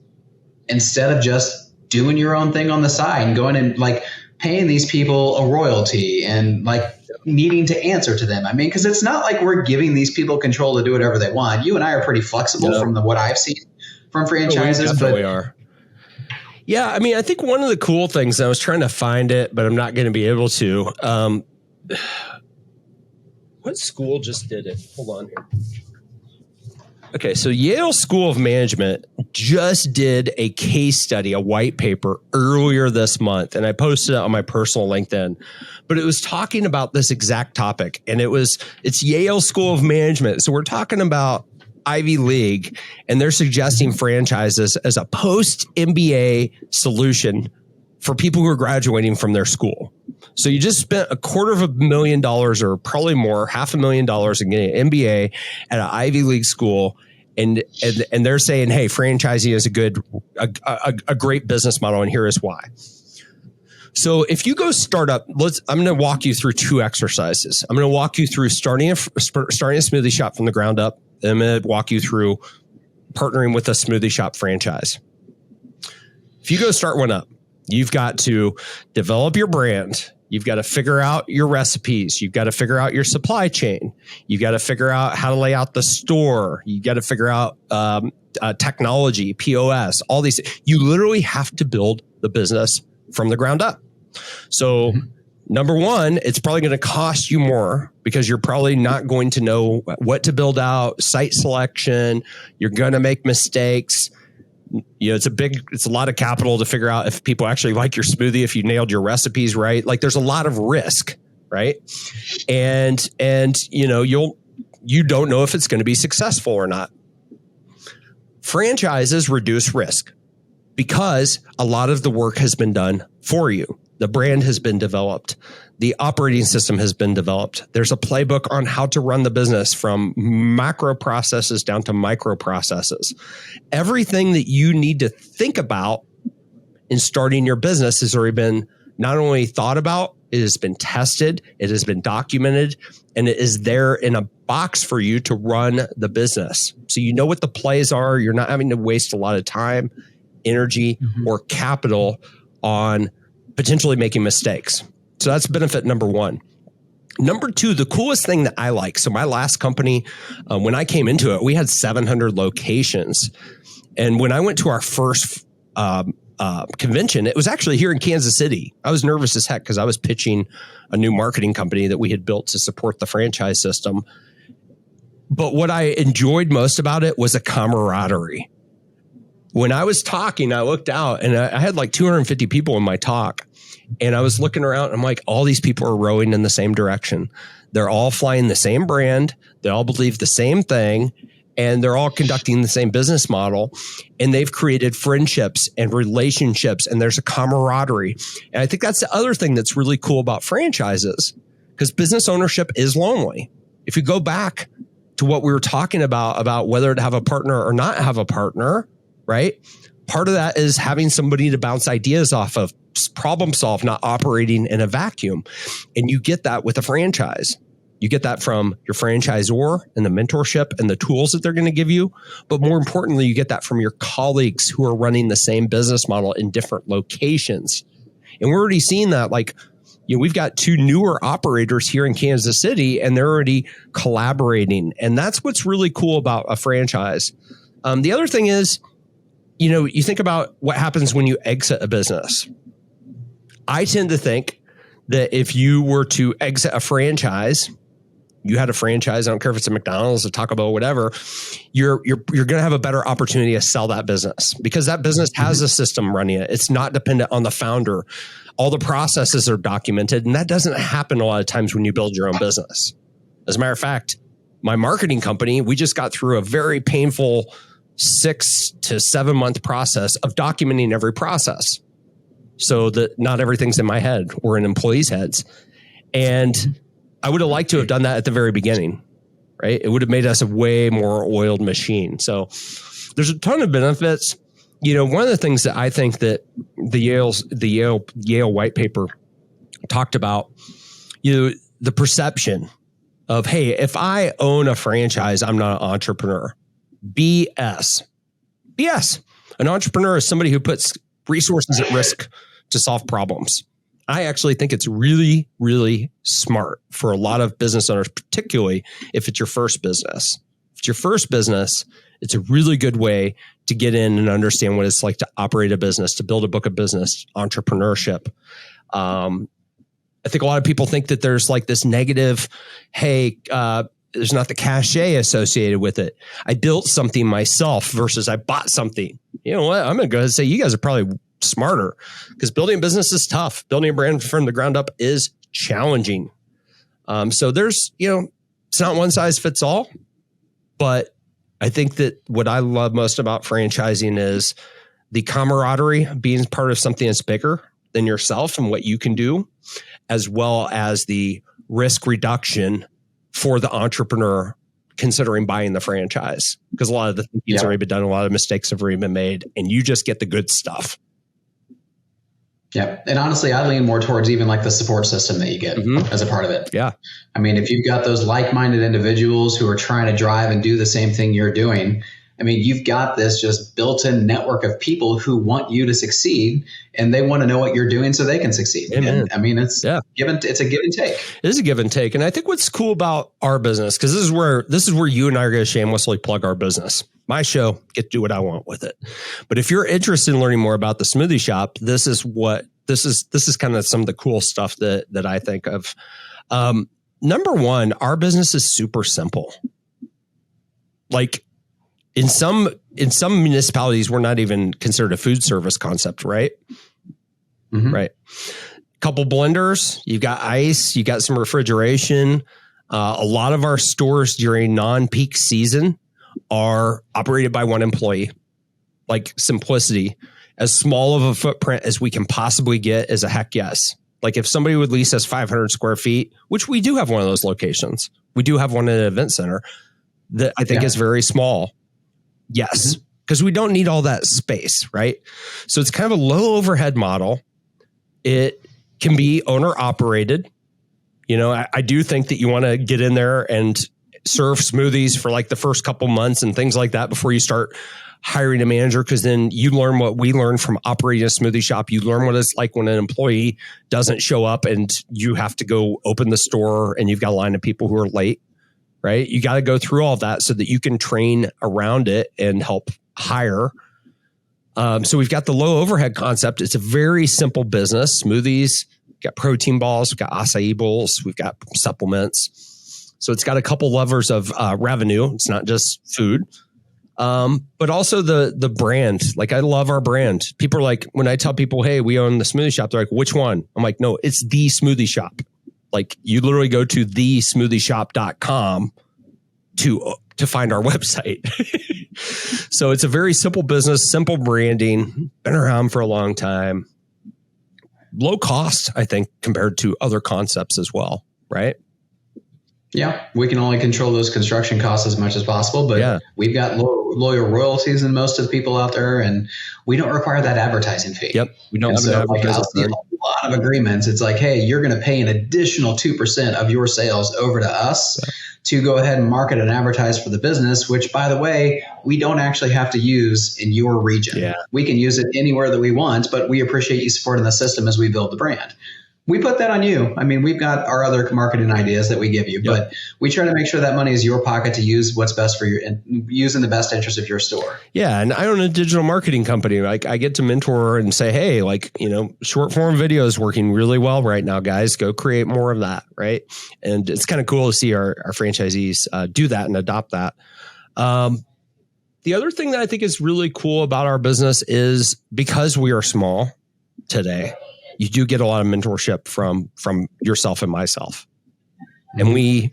instead of just doing your own thing on the side and going and like paying these people a royalty and like needing to answer to them. I mean, because it's not like we're giving these people control to do whatever they want. You and I are pretty flexible from what I've seen from franchises. We definitely are. Yeah, I mean, I think one of the cool things, I was trying to find it, but I'm not going to be able to. What school just did it? Hold on here. Okay, so Yale School of Management just did a case study, a white paper earlier this month, and I posted it on my personal LinkedIn. But it was talking about this exact topic, and it's Yale School of Management. So we're talking about Ivy League, and they're suggesting franchises as a post-MBA solution for people who are graduating from their school. So you just spent $250,000 or probably more, $500,000 in getting an MBA at an Ivy League school. And they're saying, hey, franchising is a great business model, and here is why. So if you go start up, I'm going to walk you through two exercises. I'm going to walk you through starting a smoothie shop from the ground up. And I'm going to walk you through partnering with a smoothie shop franchise. If you go start one up, you've got to develop your brand. You've got to figure out your recipes. You've got to figure out your supply chain. You've got to figure out how to lay out the store. You've got to figure out technology, POS, all these. You literally have to build the business from the ground up. So number one, it's probably going to cost you more because you're probably not going to know what to build out, site selection. You're going to make mistakes. You know, it's a lot of capital to figure out if people actually like your smoothie, if you nailed your recipes right. Like there's a lot of risk, right? And you know, you don't know if it's going to be successful or not. Franchises reduce risk because a lot of the work has been done for you. The brand has been developed. The operating system has been developed. There's a playbook on how to run the business from macro processes down to micro processes. Everything that you need to think about in starting your business has already been not only thought about, it has been tested, it has been documented, and it is there in a box for you to run the business. So you know what the plays are. You're not having to waste a lot of time, energy, or capital on potentially making mistakes. So that's benefit number one. Number two, the coolest thing that I like. So my last company, when I came into it, we had 700 locations. And when I went to our first convention, it was actually here in Kansas City. I was nervous as heck because I was pitching a new marketing company that we had built to support the franchise system. But what I enjoyed most about it was a camaraderie. When I was talking, I looked out and I had like 250 people in my talk. And I was looking around and I'm like, all these people are rowing in the same direction. They're all flying the same brand. They all believe the same thing. And they're all conducting the same business model. And they've created friendships and relationships. And there's a camaraderie. And I think that's the other thing that's really cool about franchises, because business ownership is lonely. If you go back to what we were talking about whether to have a partner or not have a partner, right? Part of that is having somebody to bounce ideas off of, problem solve, not operating in a vacuum. And you get that with a franchise. You get that from your franchisor and the mentorship and the tools that they're going to give you. But more importantly, you get that from your colleagues who are running the same business model in different locations. And we're already seeing that. Like, you know, we've got two newer operators here in Kansas City, and they're already collaborating. And that's what's really cool about a franchise. The other thing is, you know, you think about what happens when you exit a business. I tend to think that if you were to exit a franchise, you had a franchise, I don't care if it's a McDonald's, a Taco Bell, whatever, you're going to have a better opportunity to sell that business because that business has a system running it. It's not dependent on the founder. All the processes are documented, and that doesn't happen a lot of times when you build your own business. As a matter of fact, my marketing company, we just got through a very painful 6 to 7 month process of documenting every process, so that not everything's in my head or in employees' heads. And I would have liked to have done that at the very beginning, right? It would have made us a way more oiled machine. So there's a ton of benefits. You know, one of the things that I think that the Yale white paper talked about, you know, the perception of, hey, if I own a franchise, I'm not an entrepreneur. BS. An entrepreneur is somebody who puts resources at risk to solve problems. I actually think it's really, really smart for a lot of business owners, particularly if it's your first business. If it's your first business, it's a really good way to get in and understand what it's like to operate a business, to build a book of business, entrepreneurship. I think a lot of people think that there's like this negative, hey, there's not the cachet associated with it. I built something myself versus I bought something. You know what? I'm going to go ahead and say you guys are probably smarter because building a business is tough. Building a brand from the ground up is challenging. So there's, it's not one size fits all, but I think that what I love most about franchising is the camaraderie, being part of something that's bigger than yourself and what you can do, as well as the risk reduction for the entrepreneur considering buying the franchise. Because a lot of the things have already been done, a lot of mistakes have already been made, and you just get the good stuff. Yeah. And honestly, I lean more towards even like the support system that you get as a part of it. Yeah. I mean, if you've got those like-minded individuals who are trying to drive and do the same thing you're doing, I mean, you've got this just built-in network of people who want you to succeed, and they want to know what you're doing so they can succeed. Amen. And, I mean, it's a give and take. It is a give and take. And I think what's cool about our business, because this is where you and I are going to shamelessly plug our business. My show, get to do what I want with it. But if you're interested in learning more about the Smoothie Shop, this is kind of some of the cool stuff that I think of. Number one, our business is super simple. Like in some municipalities, we're not even considered a food service concept, right? Mm-hmm. Right. Couple blenders, you've got ice, you got some refrigeration. A lot of our stores during non-peak season are operated by one employee. Like simplicity, as small of a footprint as we can possibly get is a heck yes. Like if somebody would lease us 500 square feet, which we do have one of those locations. We do have one at an event center that I think is very small. Yes. Because we don't need all that space, right? So it's kind of a low overhead model. It can be owner operated. I do think that you want to get in there and serve smoothies for like the first couple months and things like that before you start hiring a manager, because then you learn what we learned from operating a smoothie shop. You learn what it's like when an employee doesn't show up and you have to go open the store and you've got a line of people who are late, right? You got to go through all that so that you can train around it and help hire. So we've got the low overhead concept. It's a very simple business. Smoothies, we've got protein balls, we've got acai bowls, we've got supplements. So it's got a couple levers of revenue. It's not just food. But also the brand. Like I love our brand. People are like, when I tell people, hey, we own the Smoothie Shop, they're like, which one? I'm like, no, it's the Smoothie Shop. Like you literally go to thesmoothieshop.com to find our website. So it's a very simple business, simple branding, been around for a long time. Low cost, I think, compared to other concepts as well, right? Yeah, we can only control those construction costs as much as possible, but we've got loyal royalties in most of the people out there, and we don't require that advertising fee. Yep, we don't have an advertising fee. A lot of agreements, it's like, hey, you're going to pay an additional 2% of your sales over to us to go ahead and market and advertise for the business, which, by the way, we don't actually have to use in your region. Yeah. We can use it anywhere that we want, but we appreciate you supporting the system as we build the brand. We put that on you. I mean, we've got our other marketing ideas that we give you, but we try to make sure that money is your pocket to use what's best for your and use in the best interest of your store. Yeah. And I own a digital marketing company. Like I get to mentor and say, hey, like, short form video is working really well right now, guys. Go create more of that. Right. And it's kind of cool to see our franchisees do that and adopt that. The other thing that I think is really cool about our business is because we are small today, you do get a lot of mentorship from yourself and myself. And we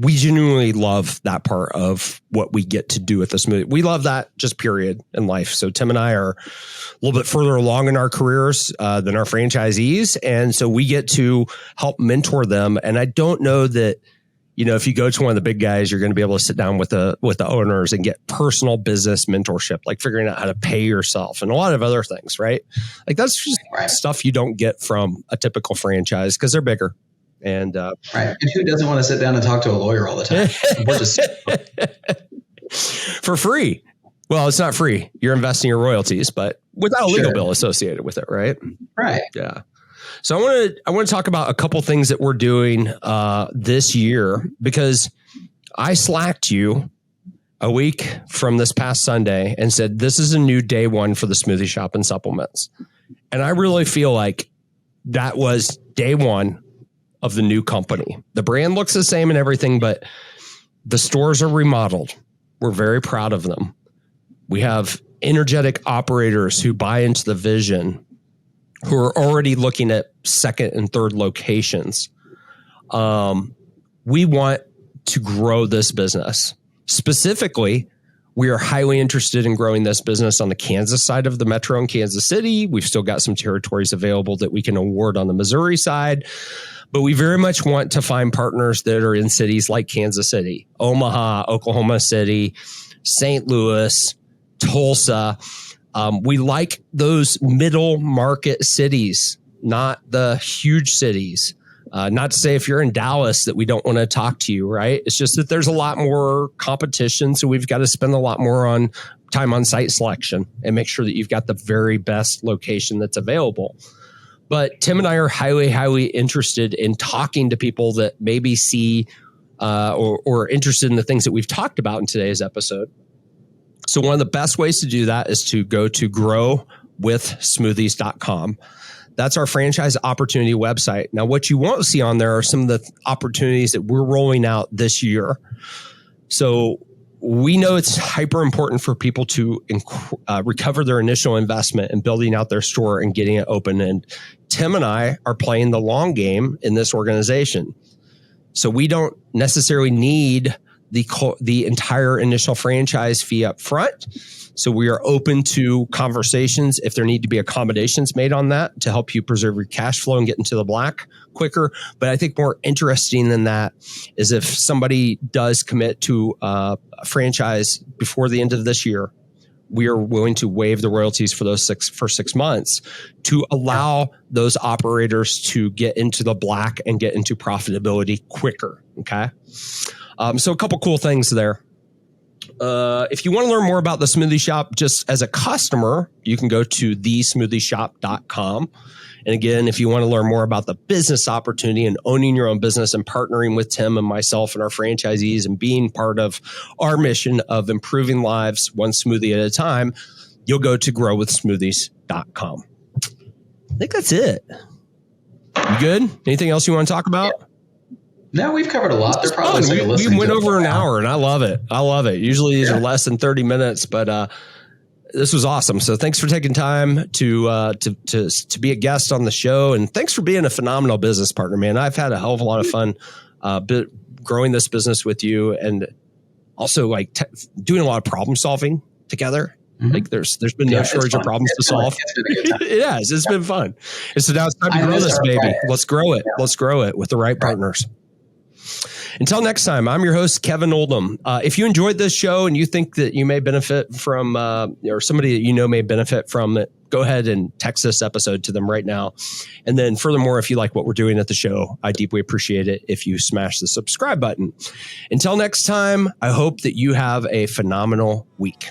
genuinely love that part of what we get to do with the Smoothie. We love that just period in life. So Tim and I are a little bit further along in our careers than our franchisees. And so we get to help mentor them. And I don't know that, if you go to one of the big guys, you're going to be able to sit down with the owners and get personal business mentorship, like figuring out how to pay yourself and a lot of other things, right? Like that's just stuff you don't get from a typical franchise because they're bigger. And right. And who doesn't want to sit down and talk to a lawyer all the time? We're just for free. Well, it's not free. You're investing your royalties, but without a legal bill associated with it, right? Right. Yeah. So I want to talk about a couple things that we're doing this year, because I slacked you a week from this past Sunday and said, this is a new day one for the Smoothie Shop and supplements. And I really feel like that was day one of the new company. The brand looks the same and everything, but the stores are remodeled. We're very proud of them. We have energetic operators who buy into the vision, who are already looking at second and third locations. We want to grow this business. Specifically, we are highly interested in growing this business on the Kansas side of the metro in Kansas City. We've still got some territories available that we can award on the Missouri side, but we very much want to find partners that are in cities like Kansas City, Omaha, Oklahoma City, St. Louis, Tulsa. We like those middle market cities, not the huge cities. Not to say if you're in Dallas that we don't want to talk to you, right? It's just that there's a lot more competition. So we've got to spend a lot more on time on site selection and make sure that you've got the very best location that's available. But Tim and I are highly, highly interested in talking to people that maybe see or interested in the things that we've talked about in today's episode. So one of the best ways to do that is to go to growwithsmoothies.com. That's our franchise opportunity website. Now, what you won't see on there are some of the opportunities that we're rolling out this year. So we know it's hyper important for people to recover their initial investment in building out their store and getting it open. And Tim and I are playing the long game in this organization. So we don't necessarily need the entire initial franchise fee up front. So we are open to conversations if there need to be accommodations made on that to help you preserve your cash flow and get into the black quicker. But I think more interesting than that is if somebody does commit to a franchise before the end of this year, we are willing to waive the royalties for those first 6 months to allow those operators to get into the black and get into profitability quicker. Okay. So a couple cool things there. If you want to learn more about the Smoothie Shop just as a customer, you can go to thesmoothieshop.com. And again, if you want to learn more about the business opportunity and owning your own business and partnering with Tim and myself and our franchisees and being part of our mission of improving lives one smoothie at a time, you'll go to growwithsmoothies.com. I think that's it. You good? Anything else you want to talk about? Yeah. No, we've covered a lot. They're probably we went over an hour, and I love it. I love it. Usually these are less than 30 minutes, but this was awesome. So thanks for taking time to be a guest on the show, and thanks for being a phenomenal business partner, man. I've had a hell of a lot of fun growing this business with you, and also like doing a lot of problem solving together. Mm-hmm. Like there's been no shortage of problems to solve. It has. It's been fun. And so now it's time to grow this baby. Let's grow it. Let's grow it with the right partners. Until next time, I'm your host, Kevin Oldham. If you enjoyed this show and you think that you may benefit from, or somebody that you know may benefit from it, go ahead and text this episode to them right now. And then furthermore, if you like what we're doing at the show, I deeply appreciate it if you smash the subscribe button. Until next time, I hope that you have a phenomenal week.